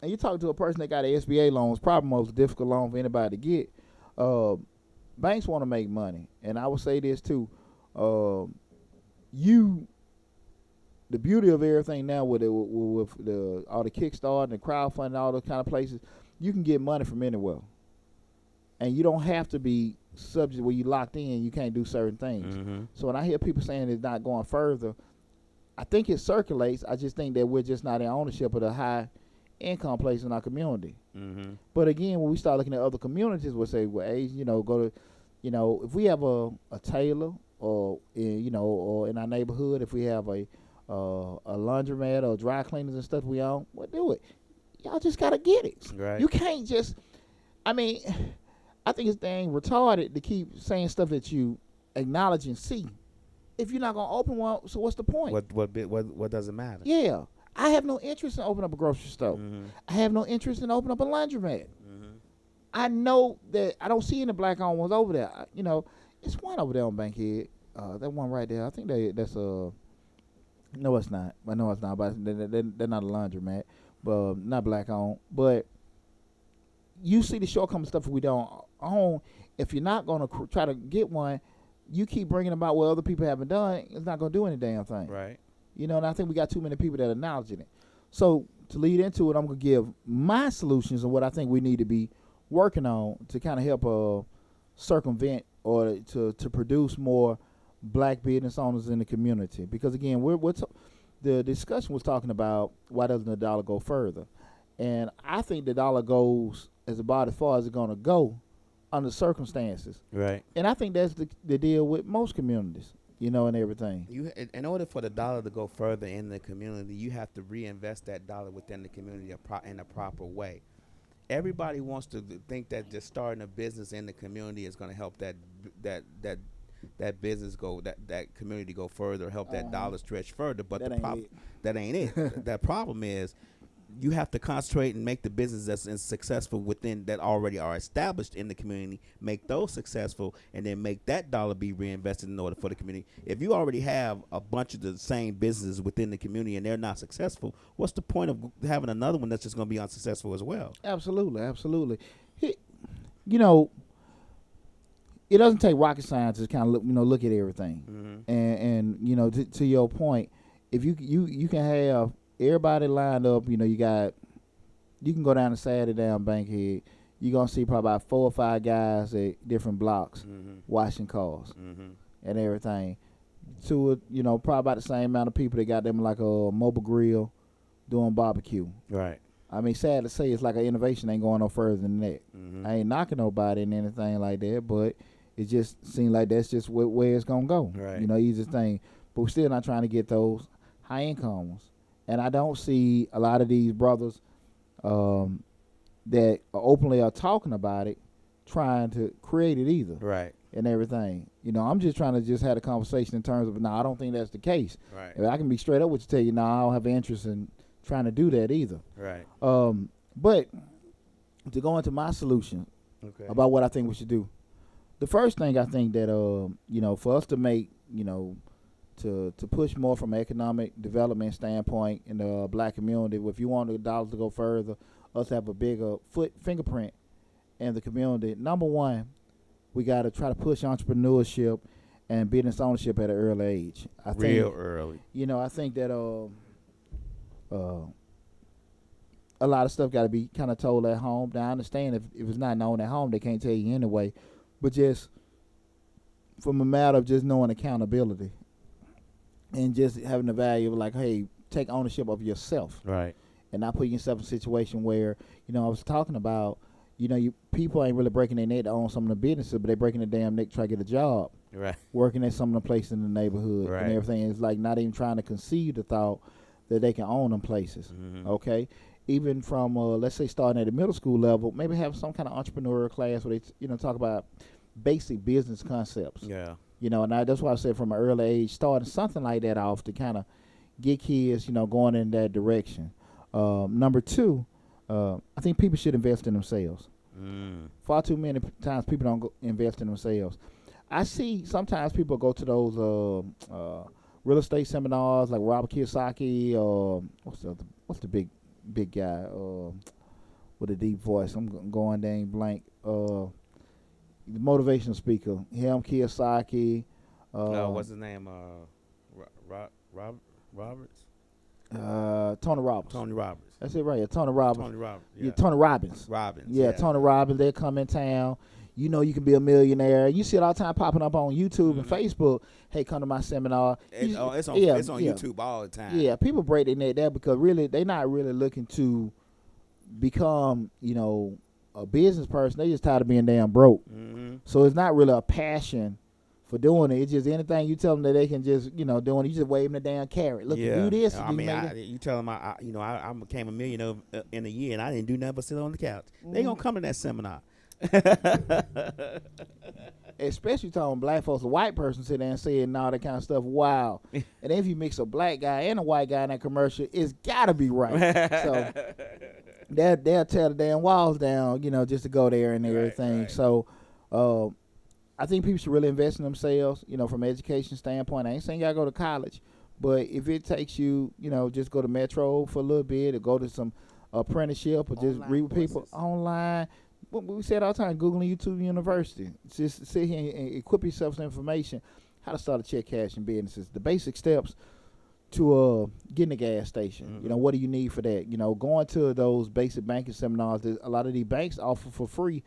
and you talk to a person that got an SBA loan, it's probably the most difficult loan for anybody to get. Banks want to make money, and I would say this too. The beauty of everything now with all the Kickstarter and the crowdfunding, all those kind of places, you can get money from anywhere, and you don't have to be subject where you locked in. You can't do certain things. So when I hear people saying it's not going further, I think it circulates. I just think that we're just not in ownership of the high income place in our community. But again, when we start looking at other communities, we'll say, well, hey, go to, if we have a tailor or or in our neighborhood, if we have a laundromat or dry cleaners and stuff we own, we'll do it. Y'all just gotta get it. Right. You can't just. I mean, I think it's dang retarded to keep saying stuff that you acknowledge and see. If you're not gonna open one, so what's the point? What does it matter? Yeah. I have no interest in opening up a grocery store. I have no interest in opening up a laundromat. I know that I don't see any black-owned ones over there. It's one over there on Bankhead. That one right there. I think that's no, it's not. I know it's not. But they're not a laundromat, but not black-owned. But you see the shortcoming stuff we don't own. If you're not going to try to get one, you keep bringing about what other people haven't done. It's not going to do any damn thing. Right. You know, and I think we got too many people that are acknowledging it. So to lead into it, I'm going to give my solutions and what I think we need to be working on to kind of help circumvent or to produce more black business owners in the community. Because again, the discussion was talking about why doesn't the dollar go further, and I think the dollar goes about as far as it's going to go under circumstances. Right. And I think that's the deal with most communities, you know, and everything. In order for the dollar to go further in the community, you have to reinvest that dollar within the community in a proper way. Everybody wants to think that just starting a business in the community is going to help that business go, that community go further, help that dollar stretch further. But that ain't it. That problem is you have to concentrate and make the business that's successful within that already are established in the community, make those successful, and then make that dollar be reinvested in order for the community. If you already have a bunch of the same businesses within the community and they're not successful, what's the point of having another one that's just going to be unsuccessful as well? Absolutely. You know, it doesn't take rocket science to kind of look at everything. Mm-hmm. And you know, to your point, if you can have everybody lined up, you know, you can go down to Saturday down Bankhead, you're going to see probably about 4 or 5 guys at different blocks washing cars and everything. To, you know, probably about the same amount of people that got them like a mobile grill doing barbecue. Right. I mean, sad to say, it's like an innovation ain't going no further than that. Mm-hmm. I ain't knocking nobody and anything like that, but it just seems like that's just where it's going to go. Right. You know, easiest thing. But we're still not trying to get those high-income ones. And I don't see a lot of these brothers that openly are talking about it, trying to create it either. Right. And everything. You know, I'm just trying to just have a conversation in terms of, I don't think that's the case. Right. If I can be straight up with you, tell you, I don't have interest in trying to do that either. Right. But to go into my solution about what I think we should do, the first thing I think that, you know, for us to make, you know, to push more from an economic development standpoint in the black community, if you want the dollars to go further, us have a bigger fingerprint in the community, number one, we got to try to push entrepreneurship and business ownership at an early age. Real early. You know, I think that a lot of stuff got to be kind of told at home. Now, I understand if it's not known at home, they can't tell you anyway, but just from a matter of just knowing accountability. And just having the value of like, hey, take ownership of yourself. Right. And not put yourself in a situation where, you know, I was talking about, you know, people ain't really breaking their neck to own some of the businesses, but they breaking their damn neck to try to get a job. Right. Working at some of the places in the neighborhood. Right. And everything. It's like not even trying to conceive the thought that they can own them places. Mm-hmm. Okay? Even from, let's say, starting at the middle school level, maybe have some kind of entrepreneurial class where they, you know, talk about basic business concepts. Yeah. You know, and that's why I said from an early age, starting something like that off to kind of get kids, you know, going in that direction. Number two, I think people should invest in themselves. Far too many times people don't invest in themselves. I see sometimes people go to those real estate seminars like Robert Kiyosaki, what's the big guy with a deep voice? I'm going dang blank. The motivational speaker, him, Kiyosaki. What's his name? Roberts? Tony Robbins. Tony Roberts. That's it right here. Tony Robbins. Tony Roberts. Yeah, Tony Robbins. Yeah, Tony Robbins. They come in town. You know you can be a millionaire. You see it all the time popping up on YouTube and Facebook. Hey, come to my seminar. It's on YouTube all the time. Yeah, people break their neck there because really they're not really looking to become, you know, a business person. They just tired of being damn broke. Mm-hmm. So it's not really a passion for doing it. It's just anything you tell them that they can just, you know, doing it. You just wave them the damn carrot. Look, do this. I mean, you tell them, I became a millionaire in a year and I didn't do nothing but sit on the couch. They gonna come to that seminar. Especially talking black folks, a white person sit there and say and all that kind of stuff. Wow. And if you mix a black guy and a white guy in that commercial, it's gotta be right. So they'll tear the damn walls down, you know, just to go there and everything. Right. So I think people should really invest in themselves, you know, from an education standpoint. I ain't saying y'all go to college, but if it takes you, you know, just go to Metro for a little bit or go to some apprenticeship or just read with people online, we said all the time, Googling YouTube University. Just sit here and equip yourself with information, how to start a check cashing businesses, the basic steps to getting a gas station. Mhm. You know, what do you need for that? You know, going to those basic banking seminars that a lot of these banks offer for free.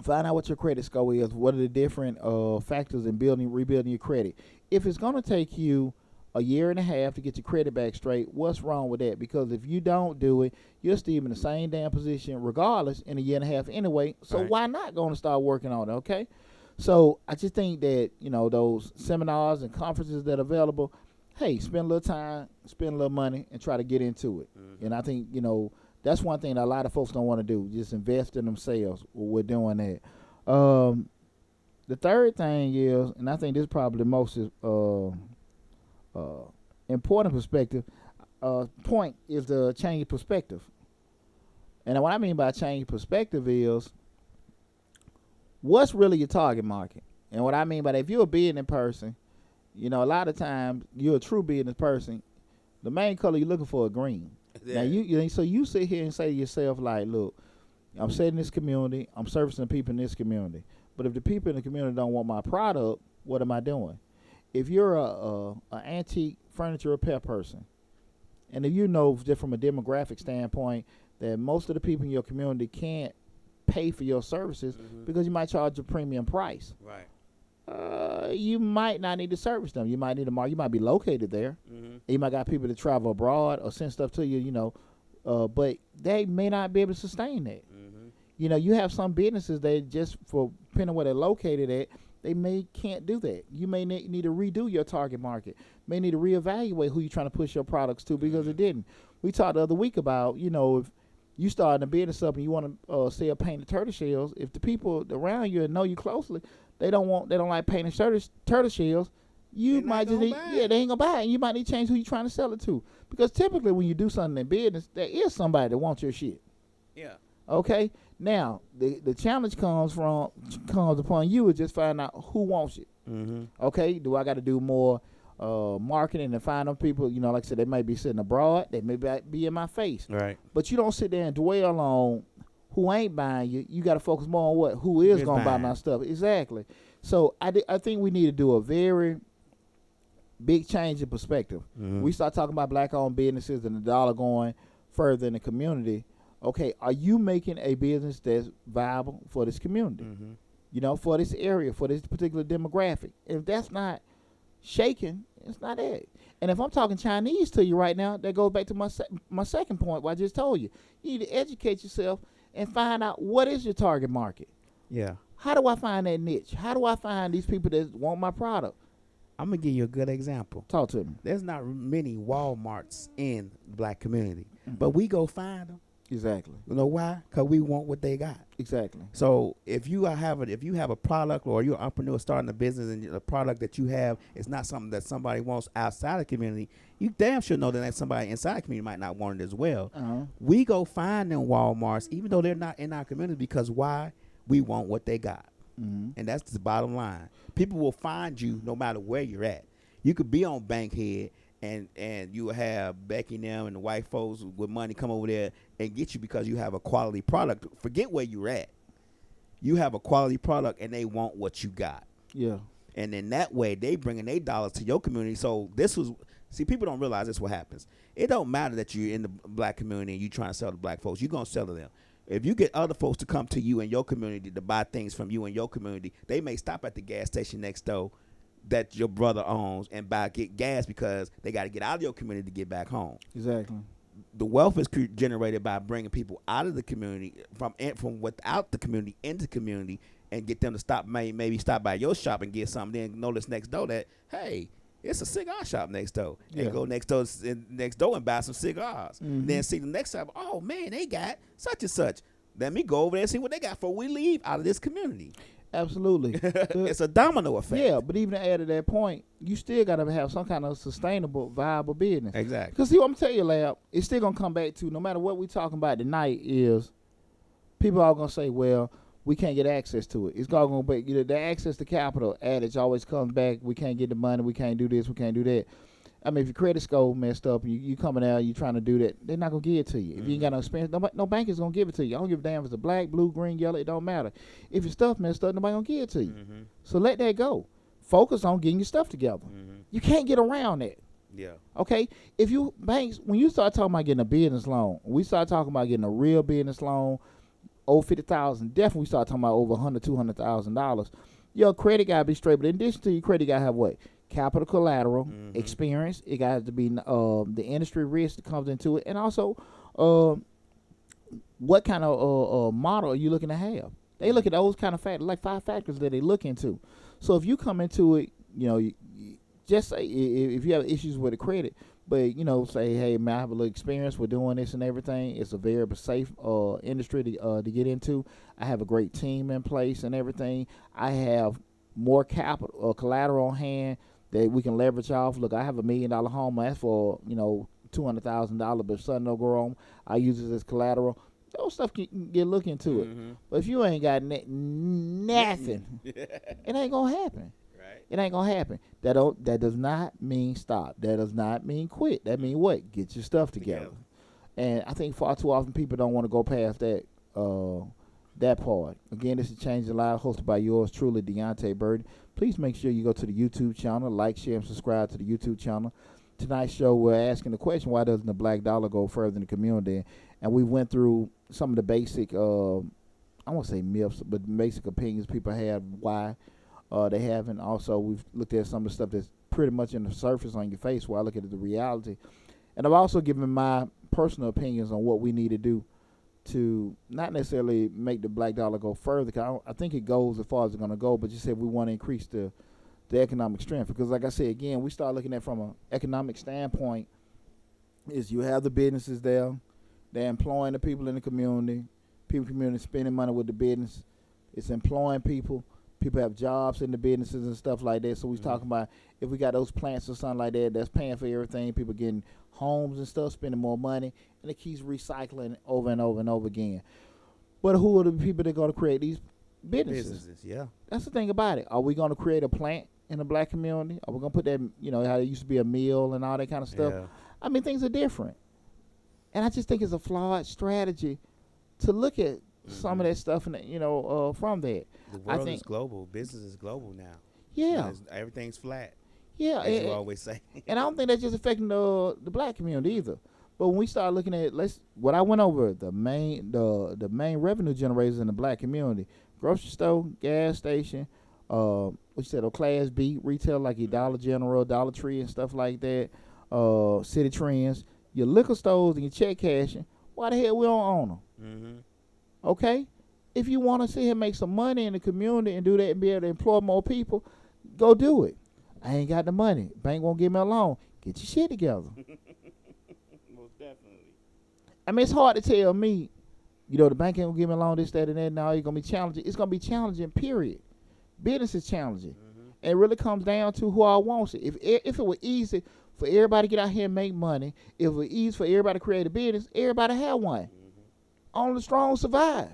Find out what your credit score is. What are the different factors in rebuilding your credit? If it's going to take you a year and a half to get your credit back straight, what's wrong with that? Because if you don't do it, you're still in the same damn position regardless in a year and a half anyway. So Right. why not going to start working on it, okay? So I just think that, you know, those seminars and conferences that are available, hey, spend a little time, spend a little money, and try to get into it. And I think, you know, that's one thing that a lot of folks don't want to do, just invest in themselves. We're doing that. The third thing is, and I think this is probably the most important point is the change perspective. And what I mean by change perspective is, what's really your target market? And what I mean by that, if you're a business person, you know, a lot of times you're a true business person, the main color you're looking for is green. Yeah. Now so you sit here and say to yourself, like, look, I'm setting this community, I'm servicing the people in this community. But if the people in the community don't want my product, what am I doing? If you're a antique furniture repair person, and if you know just from a demographic standpoint that most of the people in your community can't pay for your services because you might charge a premium price, Right. you might not need to service them. You might need you might be located there. You might got people that travel abroad or send stuff to you, you know, but they may not be able to sustain that. You know, you have some businesses that just for depending on where they're located at, they can't do that. You may need to redo your target market. May need to reevaluate who you're trying to push your products to because it didn't. We talked the other week about, you know, if you starting a business up and you want to sell painted turtle shells, if the people around you and know you closely, they don't like painted turtle shells, you might just they ain't gonna buy it. And you might need to change who you're trying to sell it to. Because typically when you do something in business, there is somebody that wants your shit. Yeah. Okay? Now, the challenge comes upon you is just find out who wants it. Okay? Do I got to do more marketing and find them people, you know, like I said, they may be sitting abroad, they may be in my face. Right. But you don't sit there and dwell on who ain't buying you. You got to focus more on who is going to buy my stuff. Exactly. So I think we need to do a very big change in perspective. We start talking about black-owned businesses and the dollar going further in the community. Okay, are you making a business that's viable for this community? You know, for this area, for this particular demographic. If that's not shaking, it's not it. And if I'm talking Chinese to you right now, that goes back to my second point, what I just told you. You need to educate yourself and find out what is your target market. Yeah. How do I find that niche? How do I find these people that want my product? I'm gonna give you a good example. Talk to me. There's not many Walmarts in the black community, but we go find them. Exactly. You know why? Because we want what they got. Exactly. So if you have a product or you're an entrepreneur starting a business and the product that you have is not something that somebody wants outside the community, you damn sure know that somebody inside the community might not want it as well. We go find them Walmarts even though they're not in our community because why? We want what they got. And that's the bottom line. People will find you no matter where you're at. You could be on Bankhead and you have Becky and them and the white folks with money come over there and get you because you have a quality product. Forget where you're at. You have a quality product and they want what you got. Yeah. And in that way, they bringing their dollars to your community. So people don't realize this what happens. It don't matter that you're in the black community and you trying to sell to black folks. You're going to sell to them. If you get other folks to come to you in your community to buy things from you in your community, they may stop at the gas station next door that your brother owns and get gas because they got to get out of your community to get back home. Exactly. The wealth is generated by bringing people out of the community from without the community into the community and get them to maybe stop by your shop and get something. Then notice next door that hey, it's a cigar shop next door. Yeah. And go next door and buy some cigars. Then see the next shop. Oh man, they got such and such. Let me go over there and see what they got before we leave out of this community. Absolutely. It's a domino effect. Yeah, but even to add to that point, you still got to have some kind of sustainable, viable business. Exactly. Because see, what I'm telling you, Lab, it's still going to come back to, no matter what we're talking about tonight, is people are going to say, well, we can't get access to it. It's going to be, the access to capital adage always comes back. We can't get the money. We can't do this. We can't do that. I mean, if your credit score messed up, you coming out, you trying to do that, they're not gonna give it to you. If you ain't got no experience, no bank is gonna give it to you. I don't give a damn if it's a black, blue, green, yellow. It don't matter. If your stuff messed up, nobody gonna give it to you. So let that go. Focus on getting your stuff together. You can't get around that. Yeah. Okay. If you banks, when you start talking about getting a business loan, we start talking about getting a real business loan, over 50,000. Definitely, we start talking about over $200,000. Your credit gotta be straight. But in addition to your credit, you gotta have what? Capital, collateral, experience. It got to be the industry risk that comes into it, and also what kind of model are you looking to have? They look at those kind of factors, like 5 factors that they look into. So if you come into it, you just say if you have issues with the credit, but say, hey man, I have a little experience with doing this and everything. It's a very safe industry to get into. I have a great team in place and everything. I have more capital or collateral on hand that we can leverage off. Look, I have $1 million home. That's for $200,000, but something don't go wrong, I use it as collateral. Those stuff can get look into it. But if you ain't got nothing, it ain't gonna happen. Right. It ain't gonna happen. That does not mean stop. That does not mean quit. That mean what? Get your stuff together. And I think far too often people don't want to go past that that part. Again, this is Changing Lives, hosted by yours truly, Deonte Bird. Please make sure you go to the YouTube channel, like, share, and subscribe to the YouTube channel. Tonight's show, we're asking the question, why doesn't the black dollar go further in the community? And we went through some of the basic, I won't say myths, but basic opinions people have why they haven't. Also, we've looked at some of the stuff that's pretty much in the surface on your face while I look at the reality. And I've also given my personal opinions on what we need to do to not necessarily make the black dollar go further, because I think it goes as far as it's going to go, but you said we want to increase the economic strength. Because like I said, again, we start looking at from an economic standpoint, is you have the businesses there, they're employing the people in the community spending money with the business, it's employing people have jobs in the businesses and stuff like that. So we're talking about if we got those plants or something like that that's paying for everything, people getting homes and stuff, spending more money, and it keeps recycling over and over and over again. But who are the people that are going to create these businesses? Yeah. That's the thing about it. Are we going to create a plant in the black community? Are we going to put that, how it used to be a mill and all that kind of stuff? Yeah. I mean, things are different. And I just think it's a flawed strategy to look at some of that stuff and from that. The world is global. Business is global now. Yeah. Everything's flat. Yeah. As you always say. And I don't think that's just affecting the black community either. But when we start looking at what I went over, the main revenue generators in the black community, grocery store, gas station, what you said, Class B retail like your Dollar General, Dollar Tree and stuff like that, City Trends, your liquor stores and your check cashing, why the hell we don't own them? Okay? If you want to sit here and make some money in the community and do that and be able to employ more people, go do it. I ain't got the money. Bank won't give me a loan. Get your shit together. Most definitely. I mean, it's hard to tell me, the bank ain't gonna give me a loan, this, that, and that. Now you're gonna be challenging. It's gonna be challenging, period. Business is challenging. And it really comes down to who all wants it. If it were easy for everybody to get out here and make money, if it were easy for everybody to create a business, everybody have one. Only the strong survive.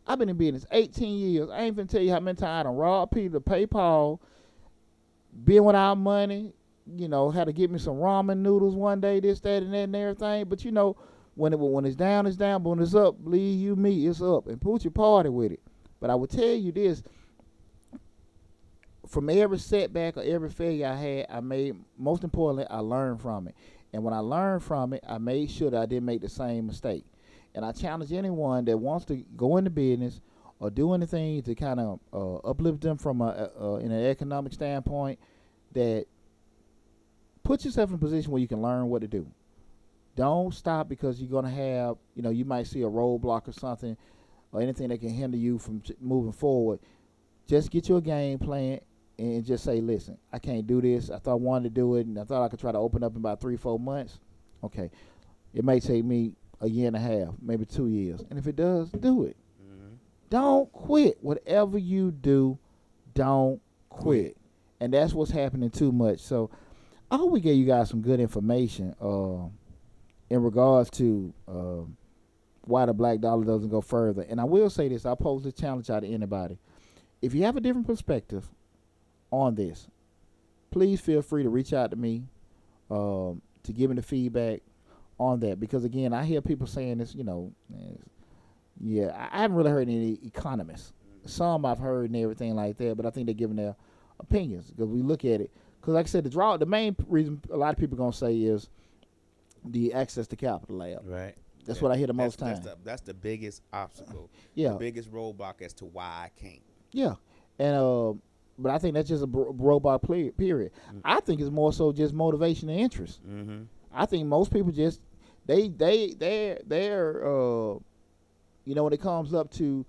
I've been in business 18 years. I ain't finna tell you how many times I done robbed people to pay Paul, been without money, had to get me some ramen noodles one day, this, that, and that, and everything. But when it's down, it's down. But when it's up, believe you me, it's up. And put your party with it. But I will tell you this, from every setback or every failure I had, I made, most importantly, I learned from it. And when I learned from it, I made sure that I didn't make the same mistake. And I challenge anyone that wants to go into business or do anything to kind of uplift them from in an economic standpoint, that put yourself in a position where you can learn what to do. Don't stop because you're going to have, you might see a roadblock or something or anything that can hinder you from moving forward. Just get you a game plan and just say, listen, I can't do this. I thought I wanted to do it, and I thought I could try to open up in about 3-4 months. Okay. It may take me a year and a half, maybe 2 years. And if it does, do it. Don't quit. Whatever you do, don't quit. And that's what's happening too much. So I hope we gave you guys some good information in regards to why the black dollar doesn't go further. And I will say this. I'll pose this challenge out to anybody. If you have a different perspective on this, please feel free to reach out to me. to give me the feedback on that, because again, I hear people saying this. I haven't really heard any economists. Some I've heard and everything like that, but I think they're giving their opinions, because we look at it. Because like I said, the main reason a lot of people are gonna say is the access to capital lab. Right. That's what I hear the most time. That's the biggest obstacle. Yeah. The biggest roadblock as to why I can't. Yeah, and but I think that's just a roadblock period. Mm-hmm. I think it's more so just motivation and interest. Mm-hmm. I think most people just they're when it comes up to,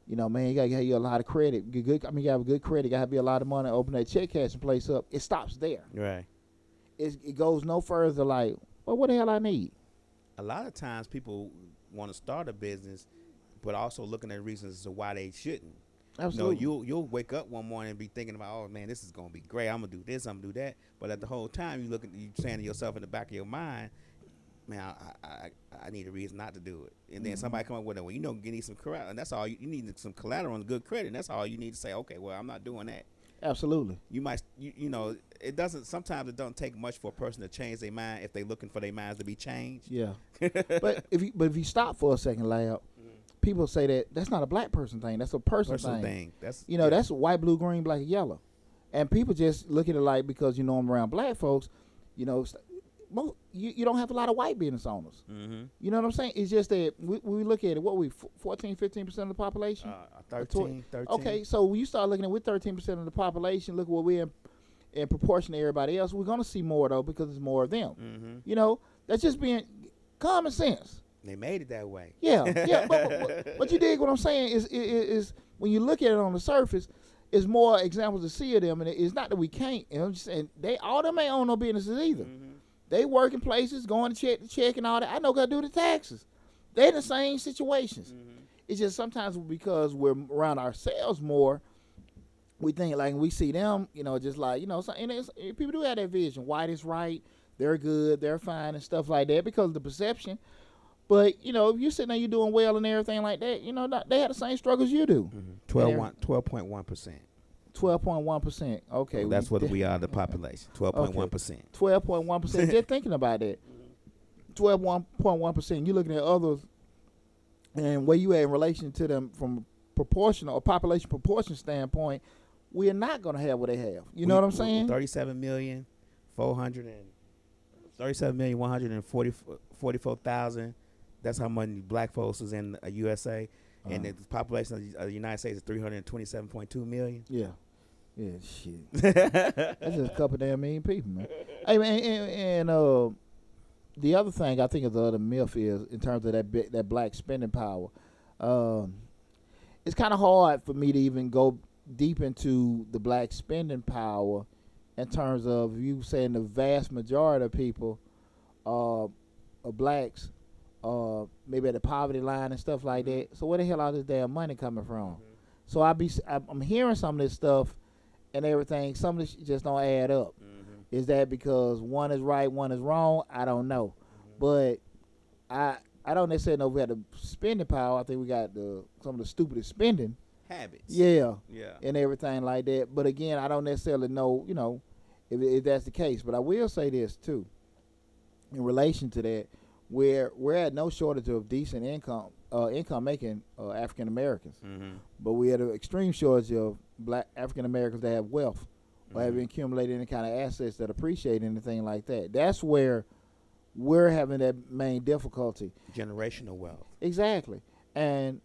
man, you gotta have a lot of credit. You gotta have a good credit. You gotta have a lot of money. Open that check cashing place up. It stops there. Right. It goes no further. Like, well, what the hell I need? A lot of times people want to start a business, but also looking at reasons as to why they shouldn't. Absolutely. You'll wake up one morning and be thinking about, oh man, this is gonna be great. I'm gonna do this. I'm gonna do that. But at the whole time, you saying to yourself in the back of your mind, man, I need a reason not to do it. And then somebody come up with it. Well, you need some collateral, and that's all you need. Some collateral and good credit. And that's all you need to say. Okay, well, I'm not doing that. Absolutely. You might, it doesn't. Sometimes it don't take much for a person to change their mind if they're looking for their minds to be changed. Yeah. But if you stop for a second, Lab, people say that's not a black person thing. That's a person thing. That's that's white, blue, green, black, and yellow. And people just look at it like, because I'm around black folks, you don't have a lot of white business owners. Mm-hmm. You know what I'm saying? It's just that we look at it. What 14, 15% of the population? 13. Okay, so when you start looking at with 13% of the population, look what we're in proportion to everybody else. We're gonna see more though, because it's more of them. Mm-hmm. That's just being common sense. They made it that way. Yeah. But you dig what I'm saying? Is when you look at it on the surface, it's more examples to see of them, and it's not that we can't. I'm just saying all them ain't own no businesses either. Mm-hmm. They working places, going to check and all that. I know gotta do the taxes. They in the same situations. Mm-hmm. It's just sometimes because we're around ourselves more, we think like we see them, just like and people do have that vision. White is right. They're good. They're fine and stuff like that because of the perception. But if you're sitting there, you're doing well and everything like that. They have the same struggles you do. 12.1%. 12.1%. Okay, that's what we are, the population. 12.1%. 12.1%. Just thinking about that. 12.1%. You're looking at others, and where you at in relation to them from proportional or population proportion standpoint, we're not going to have what they have. You know what I'm saying? 37,144,000. That's how many black folks is in the USA. And the population of the United States is 327.2 million. Yeah. Yeah, shit. That's just a couple damn million people, man. Hey, man, and the other thing I think is the other myth is in terms of that black spending power. It's kind of hard for me to even go deep into the black spending power in terms of you saying the vast majority of people are blacks, maybe at the poverty line and stuff like that. So where the hell all this damn money coming from? So I'm hearing some of this stuff and everything. Some of this just don't add up. Is that because one is right, one is wrong? I don't know. But I don't necessarily know if we had the spending power. I think we got some of the stupidest spending habits. Yeah. And everything like that. But again, I don't necessarily know, if that's the case. But I will say this too. In relation to that, we're at no shortage of decent income making African Americans, but we had an extreme shortage of black African Americans that have wealth or have accumulated any kind of assets that appreciate anything like that. That's where we're having that main difficulty. Generational wealth. Exactly. And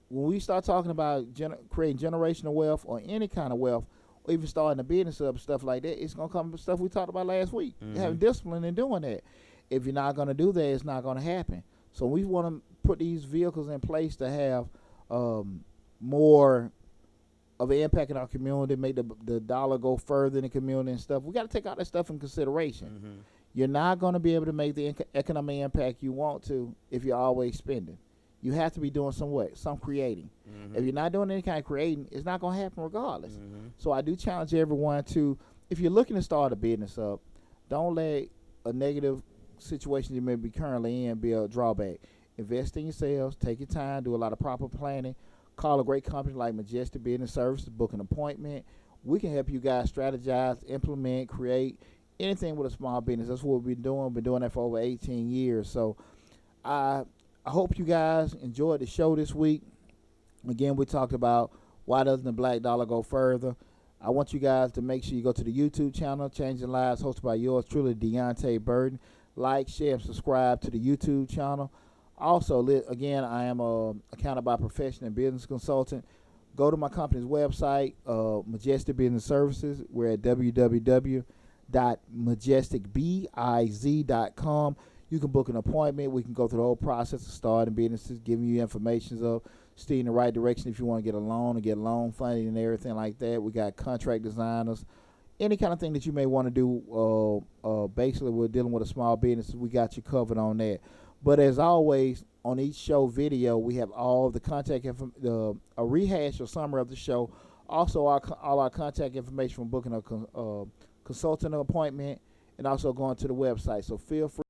when we start talking about creating generational wealth or any kind of wealth, or even starting a business up, stuff like that, it's going to come from stuff we talked about last week. Having discipline and doing that. If you're not going to do that, it's not going to happen. So we want to put these vehicles in place to have more of an impact in our community, make the dollar go further in the community and stuff. We got to take all that stuff in consideration. You're not going to be able to make the economic impact you want to if you're always spending. You have to be doing some creating. If you're not doing any kind of creating, it's not going to happen regardless. So I do challenge everyone to, if you're looking to start a business up, don't let a negative situation you may be currently in be a drawback. Invest in yourselves, take your time, do a lot of proper planning, call a great company like Majestic Business Services, book an appointment. We can help you guys strategize, implement, create anything with a small business. That's what we've been doing. Been doing that for over 18 years. So I I hope you guys enjoyed the show this week. Again, we talked about why doesn't the black dollar go further. I want you guys to make sure you go to the YouTube channel, Changing Lives, hosted by yours truly, Deonte Burden. Like, share, and subscribe to the YouTube channel. Also, again, I am a accounted by profession and business consultant. Go to my company's website, Majestic Business Services. We're at www.majesticbiz.com. You can book an appointment. We can go through the whole process of starting businesses, giving you information of steer in the right direction if you want to get a loan or get loan funding and everything like that. We got contract designers, any kind of thing that you may want to do. Basically, we're dealing with a small business. We got you covered on that. But as always, on each show video, we have all the contact a rehash or summary of the show. Also, all our contact information from booking a consultant appointment, and also going to the website. So feel free.